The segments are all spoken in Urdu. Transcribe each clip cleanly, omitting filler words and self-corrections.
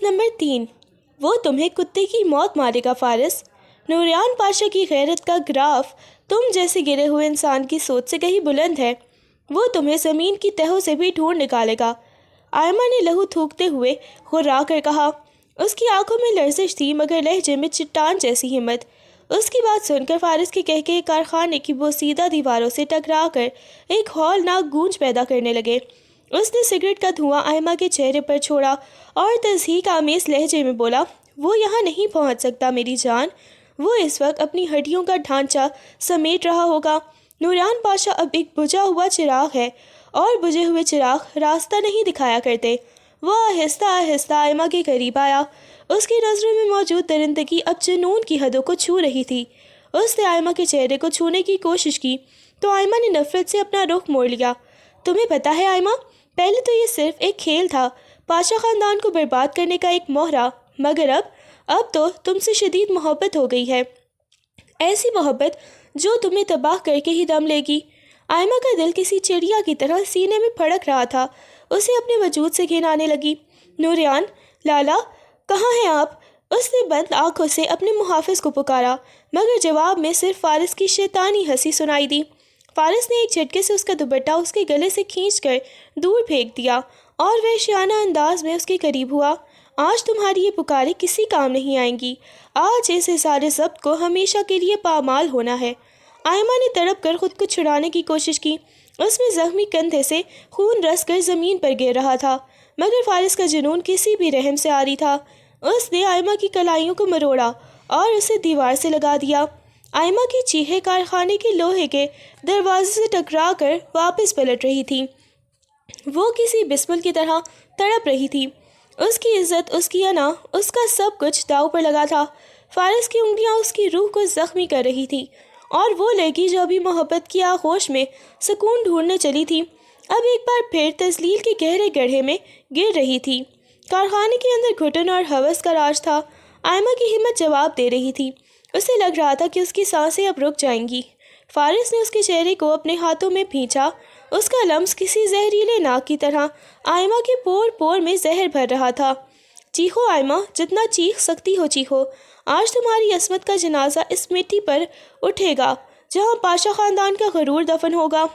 نمبر 3 وہ تمہیں کتے کی موت مارے گا فارس۔ نوریان پاشا کی غیرت کا گراف تم جیسے گرے ہوئے انسان کی سوچ سے کہیں بلند ہے۔ وہ تمہیں زمین کی تہوں سے بھی ڈھونڈ نکالے گا۔ آئمہ نے لہو تھوکتے ہوئے غرا کر کہا۔ اس کی آنکھوں میں لرزش تھی مگر لہجے میں چٹان جیسی ہمت۔ اس کی بات سن کر فارس کے کہکہے کارخانے کی بوسیدہ دیواروں سے ٹکرا کر ایک ہولناک گونج پیدا کرنے لگے۔ اس نے سگریٹ کا دھواں آئمہ کے چہرے پر چھوڑا اور تضحیک آمیز لہجے میں بولا، وہ یہاں نہیں پہنچ سکتا میری جان، وہ اس وقت اپنی ہڈیوں کا ڈھانچہ سمیٹ رہا ہوگا۔ نوریان پاشا اب ایک بجھا ہوا چراغ ہے اور بجھے ہوئے چراغ راستہ نہیں دکھایا کرتے۔ وہ آہستہ آہستہ آئمہ کے قریب آیا۔ اس کی نظروں میں موجود درندگی اب جنون کی حدوں کو چھو رہی تھی۔ اس نے آئمہ کے چہرے کو چھونے کی کوشش کی تو آئمہ نے نفرت سے اپنا رخ موڑ لیا۔ تمہیں پتہ ہے آئمہ، پہلے تو یہ صرف ایک کھیل تھا، پاشا خاندان کو برباد کرنے کا ایک مہرہ، مگر اب تو تم سے شدید محبت ہو گئی ہے، ایسی محبت جو تمہیں تباہ کر کے ہی دم لے گی۔ آئمہ کا دل کسی چڑیا کی طرح سینے میں پھڑک رہا تھا، اسے اپنے وجود سے گھن آنے لگی۔ نوریان، لالا، کہاں ہیں آپ؟ اس نے بند آنکھوں سے اپنے محافظ کو پکارا مگر جواب میں صرف فارس کی شیطانی ہنسی سنائی دی۔ فارس نے ایک جھٹکے سے اس کا دوپٹہ اس کے گلے سے کھینچ کر دور پھینک دیا اور وحشیانہ انداز میں اس کے قریب ہوا۔ آج تمہاری یہ پکاریں کسی کام نہیں آئیں گی، آج اس اظہار ضبط کو ہمیشہ کے لیے پامال ہونا ہے۔ آئمہ نے تڑپ کر خود کو چھڑانے کی کوشش کی، اس میں زخمی کندھے سے خون رس کر زمین پر گر رہا تھا، مگر فارس کا جنون کسی بھی رحم سے عاری تھا۔ اس نے آئمہ کی کلائیوں کو مروڑا اور اسے دیوار سے لگا دیا۔ آئمہ کی چیخیں کارخانے کے لوہے کے دروازے سے ٹکرا کر واپس پلٹ رہی تھی۔ وہ کسی بسمل کی طرح تڑپ رہی تھی۔ اس کی عزت، اس کی انا، اس کا سب کچھ داؤ پر لگا تھا۔ فارس کی انگلیاں اس کی روح کو زخمی کر رہی تھی اور وہ لڑکی جو ابھی محبت کی آغوش میں سکون ڈھونڈنے چلی تھی، اب ایک بار پھر تذلیل کے گہرے گڑھے میں گر رہی تھی۔ کارخانے کے اندر گھٹن اور ہوس کا راج تھا۔ آئمہ کی ہمت جواب دے رہی تھی، اسے لگ رہا تھا کہ اس کی سانسیں اب رک جائیں گی۔ فارس نے اس کے چہرے کو اپنے ہاتھوں میں بھینچا، اس کا لمس کسی زہریلے ناک کی طرح آئمہ کے پور پور میں زہر بھر رہا تھا۔ چیخو آئمہ، جتنا چیخ سکتی ہو چیخو، آج تمہاری عصمت کا جنازہ اس مٹی پر اٹھے گا جہاں پاشا خاندان کا غرور دفن ہوگا۔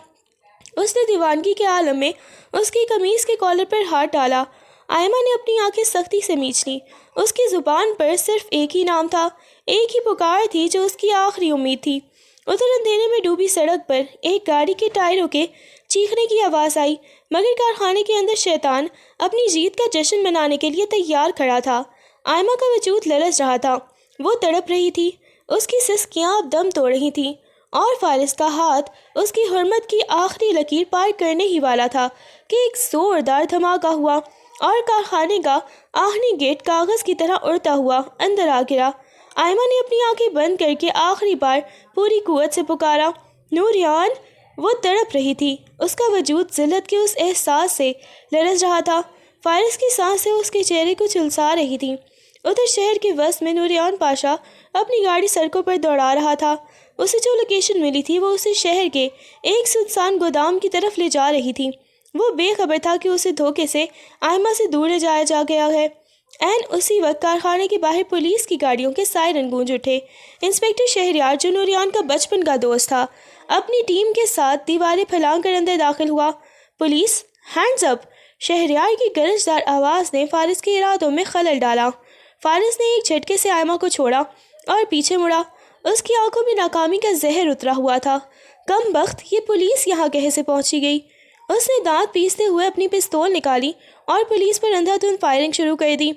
اس نے دیوانگی کے عالم میں اس کی قمیص کے کالر پر ہاتھ ڈالا۔ آئمہ نے اپنی آنکھیں سختی سے میچ لیں، اس کی زبان پر صرف ایک ہی نام تھا، ایک ہی پکار تھی جو اس کی آخری امید تھی۔ ادھر اندھیرے میں ڈوبی سڑک پر ایک گاڑی کے ٹائروں کے چیخنے کی آواز آئی، مگر کارخانے کے اندر شیطان اپنی جیت کا جشن منانے کے لیے تیار کھڑا تھا۔ آئمہ کا وجود لرز رہا تھا، وہ تڑپ رہی تھی، اس کی سسکیاں اب دم توڑ رہی تھیں اور فارس کا ہاتھ اس کی حرمت کی آخری لکیر پار کرنے ہی والا تھا کہ ایک زوردار دھماکہ ہوا اور کارخانے کا آہنی گیٹ کاغذ کی طرح اڑتا ہوا اندر آ گرا۔ آئمہ نے اپنی آنکھیں بند کر کے آخری بار پوری قوت سے پکارا، نوریان! وہ تڑپ رہی تھی، اس کا وجود ذلت کے اس احساس سے لرز رہا تھا۔ فارس کی سانسیں اس کے چہرے کو جھلسا رہی تھیں۔ ادھر شہر کے وسط میں نوریان پاشا اپنی گاڑی سڑکوں پر دوڑا رہا تھا۔ اسے جو لوکیشن ملی تھی وہ اسے شہر کے ایک سنسان گودام کی طرف لے جا رہی تھی۔ وہ بے خبر تھا کہ اسے دھوکے سے آئمہ سے دور لے جایا جا گیا ہے۔ عین اسی وقت کارخانے کے باہر پولیس کی گاڑیوں کے سائرن گونج اٹھے۔ انسپکٹر شہریار، جو نوریان کا بچپن کا دوست تھا، اپنی ٹیم کے ساتھ دیواریں پھلانگ کر اندر داخل ہوا۔ پولیس، ہینڈز اپ! شہریار کی گرجدار آواز نے فارس کے ارادوں میں خلل ڈالا۔ فارس نے ایک جھٹکے سے آئمہ کو چھوڑا اور پیچھے مڑا، اس کی آنکھوں میں ناکامی کا زہر اترا ہوا تھا۔ کم بخت، یہ پولیس یہاں کیسے پہنچی گئی؟ اس نے دانت پیستے ہوئے اپنی پستول نکالی اور پولیس پر اندھا دھند فائرنگ شروع کر دی۔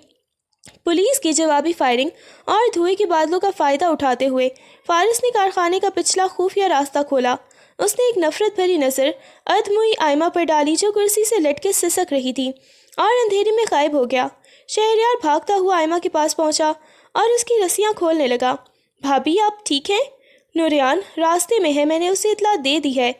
پولیس کی جوابی فائرنگ اور دھوئے کے بادلوں کا فائدہ اٹھاتے ہوئے فارس نے کارخانے کا پچھلا خفیہ راستہ کھولا۔ اس نے ایک نفرت بھری نظر ادموئی آئمہ پر ڈالی جو کرسی سے لٹ کے سسک رہی تھی، اور اندھیرے میں غائب ہو گیا۔ شہریار بھاگتا ہوا آئمہ کے پاس پہنچا اور اس کی رسیاں کھولنے لگا۔ بھابھی، آپ ٹھیک ہیں؟ نوریان راستے میں ہے، میں نے اسے اطلاع دے دی ہے۔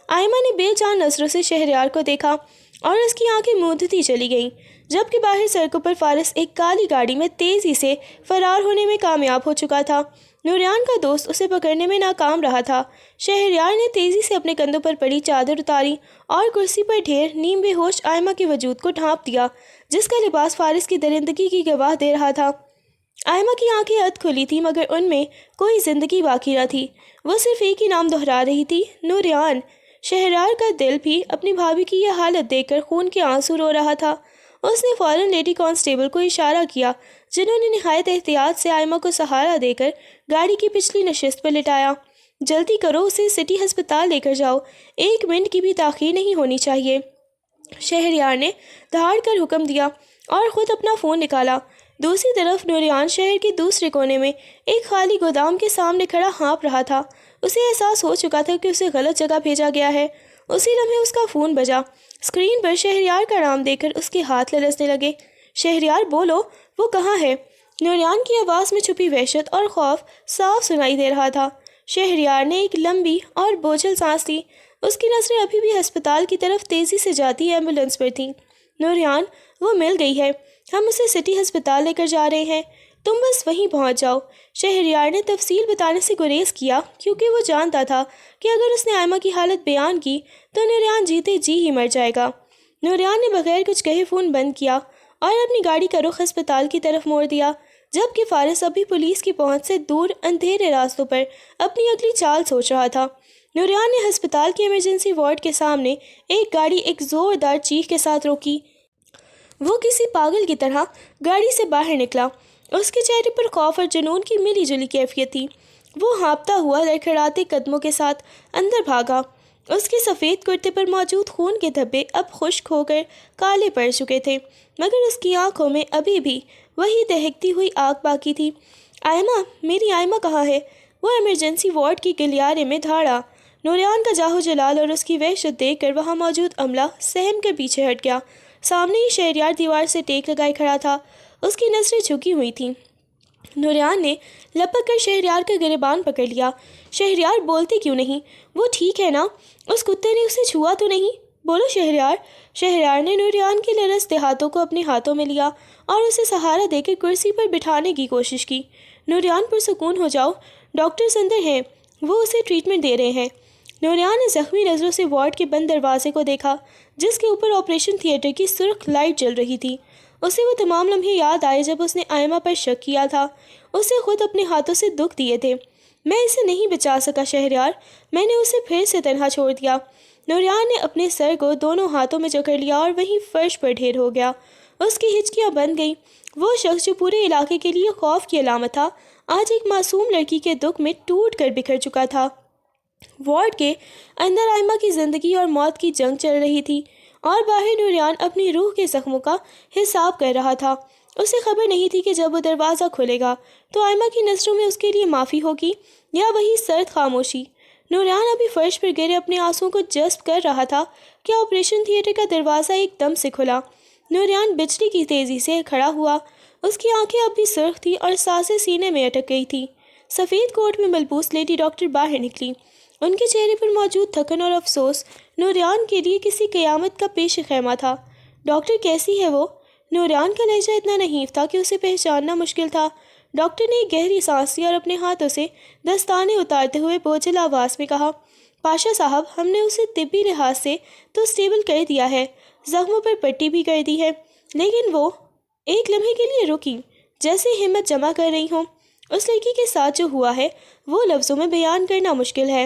آئمہ نے بے جان نظروں سے شہریار کو دیکھا اور اس کی آنکھیں موندتی چلی گئیں، جبکہ باہر سڑکوں پر فارس ایک کالی گاڑی میں تیزی سے فرار ہونے میں کامیاب ہو چکا تھا۔ نوریان کا دوست اسے پکڑنے میں ناکام رہا تھا۔ شہریار نے تیزی سے اپنے کندھوں پر پڑی چادر اتاری اور کرسی پر ڈھیر نیم بے ہوش آئمہ کے وجود کو ڈھانپ دیا، جس کا لباس فارس کی درندگی کی گواہ دے رہا تھا۔ آئمہ کی آنکھیں اد کھلی تھیں مگر ان میں کوئی زندگی باقی نہ تھی۔ وہ صرف ایک ہی نام دہرا رہی تھی، نوریان۔ شہریار کا دل بھی اپنی بھابھی کی یہ حالت دیکھ کر خون کے آنسو رو رہا تھا۔ اس نے فوراً لیڈی کانسٹیبل کو اشارہ کیا، جنہوں نے نہایت احتیاط سے آئمہ کو سہارا دے کر گاڑی کی پچھلی نشست پر لٹایا۔ جلدی کرو، اسے سٹی ہسپتال لے کر جاؤ، 1 منٹ کی بھی تاخیر نہیں ہونی چاہیے، شہریار نے دھاڑ کر حکم دیا اور خود اپنا فون نکالا۔ دوسری طرف نوریان شہر کے دوسرے کونے میں ایک خالی گودام کے سامنے کھڑا ہانپ رہا تھا۔ اسے احساس ہو چکا تھا کہ اسے غلط جگہ بھیجا گیا ہے۔ اسی لمحے اس کا فون بجا۔ اسکرین پر شہریار کا نام دیکھ کر اس کے ہاتھ لرزنے لگے۔ شہریار بولو، وہ کہاں ہے؟ نوریان کی آواز میں چھپی وحشت اور خوف صاف سنائی دے رہا تھا۔ شہریار نے ایک لمبی اور بوجھل سانس لی۔ اس کی نظریں ابھی بھی ہسپتال کی طرف تیزی سے جاتی ایمبولینس پر تھیں۔ نوریان، وہ مل گئی ہے، ہم اسے سٹی ہسپتال لے کر جا رہے ہیں، تم بس وہیں پہنچ جاؤ۔ شہریار نے تفصیل بتانے سے گریز کیا کیونکہ وہ جانتا تھا کہ اگر اس نے آئمہ کی حالت بیان کی تو نوریان جیتے جی ہی مر جائے گا۔ نوریان نے بغیر کچھ کہے فون بند کیا اور اپنی گاڑی کا رخ ہسپتال کی طرف موڑ دیا، جبکہ فارس ابھی پولیس کی پہنچ سے دور اندھیرے راستوں پر اپنی اگلی چال سوچ رہا تھا۔ نوریان نے ہسپتال کے ایمرجنسی وارڈ کے سامنے ایک گاڑی ایک زوردار چیخ کے ساتھ روکی۔ وہ کسی پاگل کی طرح گاڑی سے باہر نکلا۔ اس کے چہرے پر خوف اور جنون کی ملی جلی کیفیت تھی۔ وہ ہانپتا ہوا لڑکھڑاتے قدموں کے ساتھ اندر بھاگا۔ اس کے سفید کرتے پر موجود خون کے دھبے اب خشک ہو کر کالے پڑ چکے تھے، مگر اس کی آنکھوں میں ابھی بھی وہی دہکتی ہوئی آگ باقی تھی۔ آئمہ، میری آئمہ کہاں ہے؟ وہ ایمرجنسی وارڈ کی گلیارے میں دھاڑا۔ نوریان کا جاہو جلال اور اس کی وحشت دیکھ کر وہاں موجود عملہ سہم کر پیچھے ہٹ گیا۔ سامنے ہی شہریار دیوار سے ٹیک لگائے کھڑا تھا، اس کی نظریں جھکی ہوئی تھیں۔ نوریان نے لپک کر شہریار کا گریبان پکڑ لیا۔ شہریار، بولتے کیوں نہیں؟ وہ ٹھیک ہے نا؟ اس کتے نے اسے چھوا تو نہیں؟ بولو شہریار۔ شہریار نے نوریان کے لرزتے ہاتھوں کو اپنے ہاتھوں میں لیا اور اسے سہارا دے کر کرسی پر بٹھانے کی کوشش کی۔ نوریان، پرسکون ہو جاؤ، ڈاکٹرز اندر ہیں، وہ اسے ٹریٹمنٹ دے رہے ہیں۔ نوریان نے زخمی نظروں سے وارڈ کے بند دروازے کو دیکھا، جس کے اوپر آپریشن تھیٹر کی سرخ لائٹ جل رہی تھی۔ اسے وہ تمام لمحے یاد آئے جب اس نے آئمہ پر شک کیا تھا، اسے خود اپنے ہاتھوں سے دکھ دیے تھے۔ میں اسے نہیں بچا سکا شہریار، میں نے اسے پھر سے تنہا چھوڑ دیا۔ نوریان نے اپنے سر کو دونوں ہاتھوں میں جکڑ لیا اور وہیں فرش پر ڈھیر ہو گیا۔ اس کی ہچکیاں بند گئیں۔ وہ شخص جو پورے علاقے کے لیے خوف کی علامت تھا، آج ایک معصوم لڑکی کے دکھ میں ٹوٹ کر بکھر چکا تھا۔ وارڈ کے اندر آئمہ کی زندگی اور موت کی جنگ چل رہی تھی اور باہر نوریان اپنی روح کے زخموں کا حساب کر رہا تھا۔ اسے خبر نہیں تھی کہ جب وہ دروازہ کھلے گا تو آئمہ کی نظروں میں اس کے لیے معافی ہوگی یا وہی سرد خاموشی۔ نوریان ابھی فرش پر گرے اپنے آنسوؤں کو جذب کر رہا تھا کہ آپریشن تھیٹر کا دروازہ ایک دم سے کھلا۔ نوریان بجلی کی تیزی سے کھڑا ہوا۔ اس کی آنکھیں اب بھی سرخ تھیں اور سانسیں سینے میں اٹک گئی تھیں۔ سفید کوٹ میں ملبوس لیڈی ڈاکٹر باہر نکلی۔ ان کے چہرے پر موجود تھکن اور افسوس نوریان کے لیے کسی قیامت کا پیش خیمہ تھا۔ ڈاکٹر، کیسی ہے وہ؟ نوریان کا لہجہ اتنا نحیف تھا کہ اسے پہچاننا مشکل تھا۔ ڈاکٹر نے ایک گہری سانس لی اور اپنے ہاتھوں سے دستانے اتارتے ہوئے بوجھل آواز میں کہا، پاشا صاحب، ہم نے اسے طبی لحاظ سے تو اسٹیبل کر دیا ہے، زخموں پر پٹی بھی کر دی ہے، لیکن وہ ایک لمحے کے لیے رکی، جیسے ہمت جمع کر رہی ہوں۔ اس لڑکی کے ساتھ جو ہوا ہے وہ لفظوں میں بیان کرنا مشکل ہے۔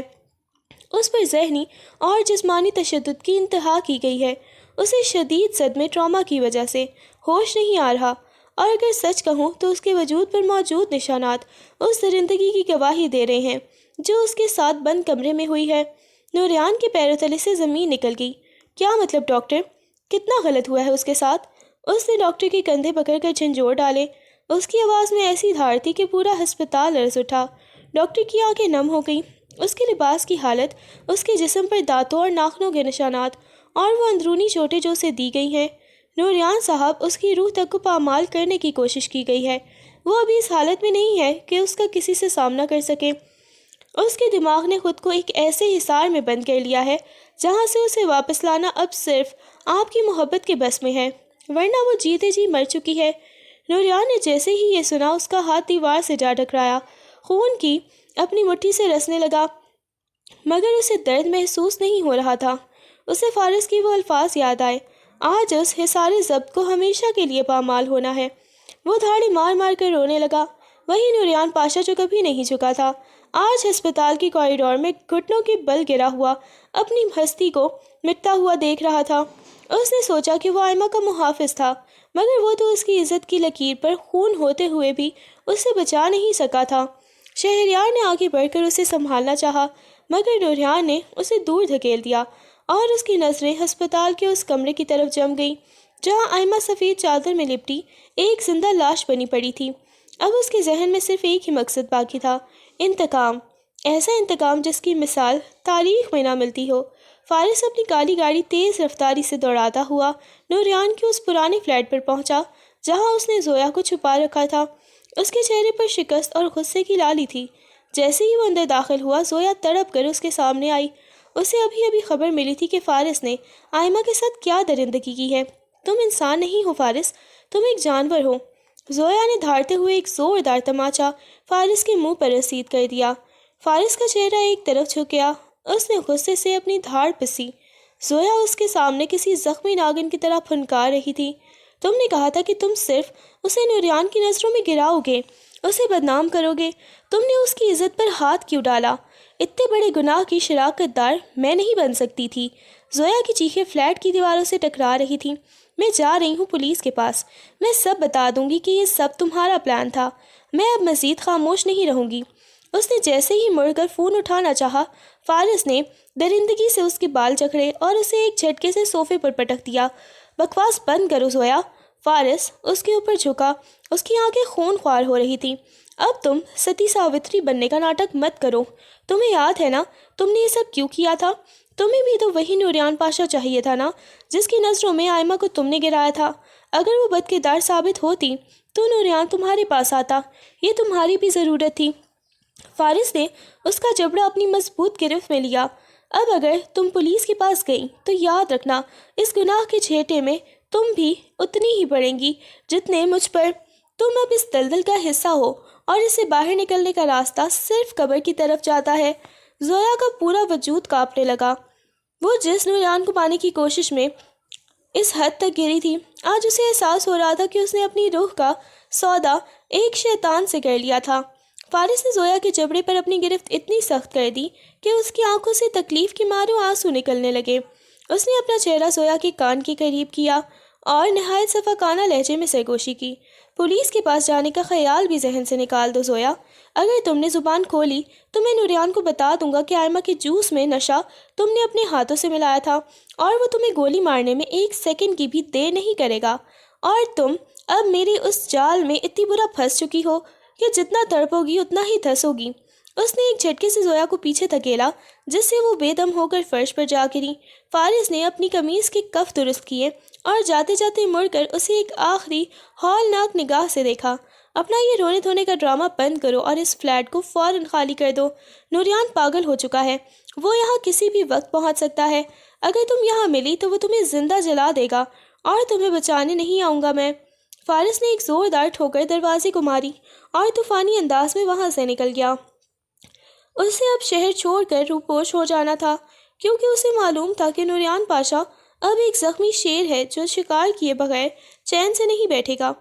اس پر ذہنی اور جسمانی تشدد کی انتہا کی گئی ہے۔ اسے شدید صدمے ٹراما کی وجہ سے ہوش نہیں آ رہا، اور اگر سچ کہوں تو اس کے وجود پر موجود نشانات اس درندگی کی گواہی دے رہے ہیں جو اس کے ساتھ بند کمرے میں ہوئی ہے۔ نوریان کے پیروں تلے سے زمین نکل گئی۔ کیا مطلب ڈاکٹر؟ کتنا غلط ہوا ہے اس کے ساتھ؟ اس نے ڈاکٹر کے کندھے پکڑ کر جھنجھوڑ ڈالے۔ اس کی آواز میں ایسی دھاڑ تھی کہ پورا ہسپتال لرز اٹھا۔ ڈاکٹر کی آنکھیں نم ہو گئیں۔ اس کے لباس کی حالت، اس کے جسم پر دانتوں اور ناخنوں کے نشانات، اور وہ اندرونی چوٹیں جو اسے دی گئی ہیں۔ نوریان صاحب، اس کی روح تک کو پامال کرنے کی کوشش کی گئی ہے۔ وہ ابھی اس حالت میں نہیں ہے کہ اس کا کسی سے سامنا کر سکے۔ اس کے دماغ نے خود کو ایک ایسے حصار میں بند کر لیا ہے جہاں سے اسے واپس لانا اب صرف آپ کی محبت کے بس میں ہے، ورنہ وہ جیتے جی مر چکی ہے۔ نوریان نے جیسے ہی یہ سنا، اس کا ہاتھ دیوار سے جا ٹکرایا۔ خون کی اپنی مٹھی سے رسنے لگا، مگر اسے درد محسوس نہیں ہو رہا تھا۔ اسے فارس کی وہ الفاظ یاد آئے، آج اس حصار ضبط کو ہمیشہ کے لیے پامال ہونا ہے۔ وہ دھاڑی مار مار کر رونے لگا۔ وہی نوریان پاشا جو کبھی نہیں جھکا تھا، آج ہسپتال کی کوریڈور میں گھٹنوں کے بل گرا ہوا اپنی ہستی کو مٹتا ہوا دیکھ رہا تھا۔ اس نے سوچا کہ وہ آئمہ کا محافظ تھا، مگر وہ تو اس کی عزت کی لکیر پر خون ہوتے ہوئے بھی اسے بچا نہیں سکا تھا۔ شہریار نے آگے بڑھ کر اسے سنبھالنا چاہا، مگر نوریان نے اسے دور دھکیل دیا اور اس کی نظریں ہسپتال کے اس کمرے کی طرف جم گئیں جہاں آئمہ سفید چادر میں لپٹی ایک زندہ لاش بنی پڑی تھی۔ اب اس کے ذہن میں صرف ایک ہی مقصد باقی تھا، انتقام، ایسا انتقام جس کی مثال تاریخ میں نہ ملتی ہو۔ فارس اپنی کالی گاڑی تیز رفتاری سے دوڑاتا ہوا نوریان کے اس پرانے فلیٹ پر پہنچا جہاں اس نے زویا کو چھپا رکھا تھا۔ اس کے چہرے پر شکست اور غصے کی لالی تھی۔ جیسے ہی وہ اندر داخل ہوا، زویا تڑپ کر اس کے سامنے آئی۔ اسے ابھی ابھی خبر ملی تھی کہ فارس نے آئمہ کے ساتھ کیا درندگی کی ہے۔ تم انسان نہیں ہو فارس، تم ایک جانور ہو۔ زویا نے دھاڑتے ہوئے ایک زوردار تماچا فارس کے منہ پر رسید کر دیا۔ فارس کا چہرہ ایک طرف جھک گیا، اس نے غصے سے اپنی دھاڑ پسی۔ زویا اس کے سامنے کسی زخمی ناگن کی طرح پھنکار رہی تھی۔ تم نے کہا تھا کہ تم صرف اسے نوریان کی نظروں میں گراؤ گے، اسے بدنام کرو گے۔ تم نے اس کی عزت پر ہاتھ کیوں ڈالا؟ اتنے بڑے گناہ کی شراکت دار میں نہیں بن سکتی تھی۔ زویا کی چیخیں فلیٹ کی دیواروں سے ٹکرا رہی تھیں۔ میں جا رہی ہوں پولیس کے پاس، میں سب بتا دوں گی کہ یہ سب تمہارا پلان تھا۔ میں اب مزید خاموش نہیں رہوں گی۔ اس نے جیسے ہی مڑ کر فون اٹھانا چاہا، فارس نے درندگی سے اس کے بال جکڑے اور اسے ایک جھٹکے سے صوفے پر پٹک دیا۔ بکواس بند کرو زویا۔ فارس اس کے اوپر جھکا، اس کی آنکھیں خون خوار ہو رہی تھیں۔ اب تم ستی ساوتری بننے کا ناٹک مت کرو۔ تمہیں یاد ہے نا تم نے یہ سب کیوں کیا تھا؟ تمہیں بھی تو وہی نوریان پاشا چاہیے تھا نا جس کی نظروں میں آئمہ کو تم نے گرایا تھا۔ اگر وہ بد کردار ثابت ہوتی تو نوریان تمہارے پاس آتا، یہ تمہاری بھی ضرورت تھی۔ فارس نے اس کا جبڑا اپنی مضبوط گرفت میں لیا۔ اب اگر تم پولیس کے پاس گئی تو یاد رکھنا اس گناہ کے جھیٹے میں تم بھی اتنی ہی پڑیں گی جتنے مجھ پر۔ تم اب اس دلدل کا حصہ ہو اور اس سے باہر نکلنے کا راستہ صرف قبر کی طرف جاتا ہے۔ زویا کا پورا وجود کانپنے لگا۔ وہ جس نوریان کو پانے کی کوشش میں اس حد تک گری تھی، آج اسے احساس ہو رہا تھا کہ اس نے اپنی روح کا سودا ایک شیطان سے کر لیا تھا۔ فارس نے زویا کے جبڑے پر اپنی گرفت اتنی سخت کر دی کہ اس کی آنکھوں سے تکلیف کے ماروں آنسو نکلنے لگے۔ اس نے اپنا چہرہ زویا کے کان کے قریب کیا اور نہایت صفاقانہ لہجے میں سرگوشی کی۔ پولیس کے پاس جانے کا خیال بھی ذہن سے نکال دو زویا۔ اگر تم نے زبان کھولی تو میں نوریان کو بتا دوں گا کہ آئمہ کے جوس میں نشہ تم نے اپنے ہاتھوں سے ملایا تھا اور وہ تمہیں گولی مارنے میں ایک سیکنڈ کی بھی دیر نہیں کرے گا، اور تم اب میری اس جال میں اتنی برا پھنس چکی ہو کہ جتنا تڑپو گی اتنا ہی دھسو گی۔ اس نے ایک جھٹکے سے زویا کو پیچھے دھکیلا جس سے وہ بے دم ہو کر فرش پر جا گری۔ فارس نے اپنی قمیض کے کف درست کیے اور جاتے جاتے مڑ کر اسے ایک آخری ہولناک نگاہ سے دیکھا۔ اپنا یہ رونے دھونے کا ڈرامہ بند کرو اور اس فلیٹ کو فوراً خالی کر دو۔ نوریان پاگل ہو چکا ہے، وہ یہاں کسی بھی وقت پہنچ سکتا ہے۔ اگر تم یہاں ملی تو وہ تمہیں زندہ جلا دے گا اور تمہیں بچانے نہیں آؤں گا میں۔ فارس نے ایک زوردار ٹھوکر دروازے کو ماری اور طوفانی انداز میں وہاں سے نکل گیا۔ اسے اب شہر چھوڑ کر روپوش ہو جانا تھا، کیونکہ اسے معلوم تھا کہ نوریان پاشا اب ایک زخمی شیر ہے جو شکار کیے بغیر چین سے نہیں بیٹھے گا۔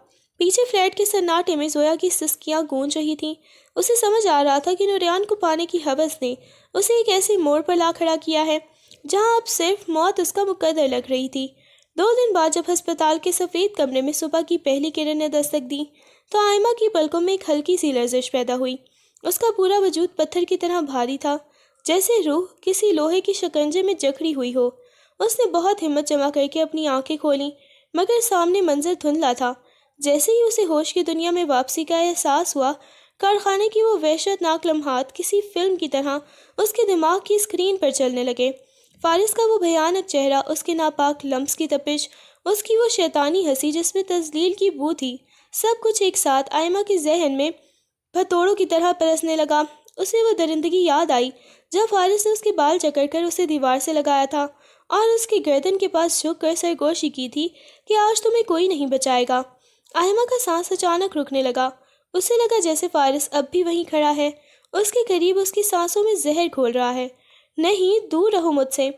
پیچھے فلیٹ کے سناٹے میں زویا کی سسکیاں گونج رہی تھیں۔ اسے سمجھ آ رہا تھا کہ نوریان کو پانے کی ہوس نے اسے ایک ایسے موڑ پر لا کھڑا کیا ہے جہاں اب صرف موت اس کا مقدر لگ رہی تھی۔ 2 دن بعد جب ہسپتال کے سفید کمرے میں صبح کی پہلی کرن نے دستک دی تو آئمہ کی پلکوں میں ایک ہلکی سی لرزش پیدا ہوئی۔ اس کا پورا وجود پتھر کی طرح بھاری تھا، جیسے روح کسی لوہے کی شکنجے میں جکڑی ہوئی ہو۔ اس نے بہت ہمت جمع کر کے اپنی آنکھیں کھولیں، مگر سامنے منظر دھندلا تھا۔ جیسے ہی اسے ہوش کی دنیا میں واپسی کا احساس ہوا، کارخانے کی وہ وحشتناک لمحات کسی فلم کی طرح اس کے دماغ کی اسکرین پر چلنے لگے۔ فارس کا وہ بھیانک چہرہ، اس کے ناپاک لمس کی تپش، اس کی وہ شیطانی ہنسی جس میں تذلیل کی بو تھی، سب کچھ ایک ساتھ آئمہ کے ذہن میں بھتوڑوں کی طرح پرسنے لگا۔ اسے وہ درندگی یاد آئی جب فارس نے اس کے بال جکڑ کر اسے دیوار سے لگایا تھا اور اس کی گردن کے پاس جھک کر سرگوشی کی تھی کہ آج تمہیں کوئی نہیں بچائے گا۔ آئمہ کا سانس اچانک رکنے لگا۔ اسے لگا جیسے فارس اب بھی وہیں کھڑا ہے، اس کے قریب، اس کی سانسوں میں زہر گھول رہا ہے۔ نہیں، دور رہو مجھ سے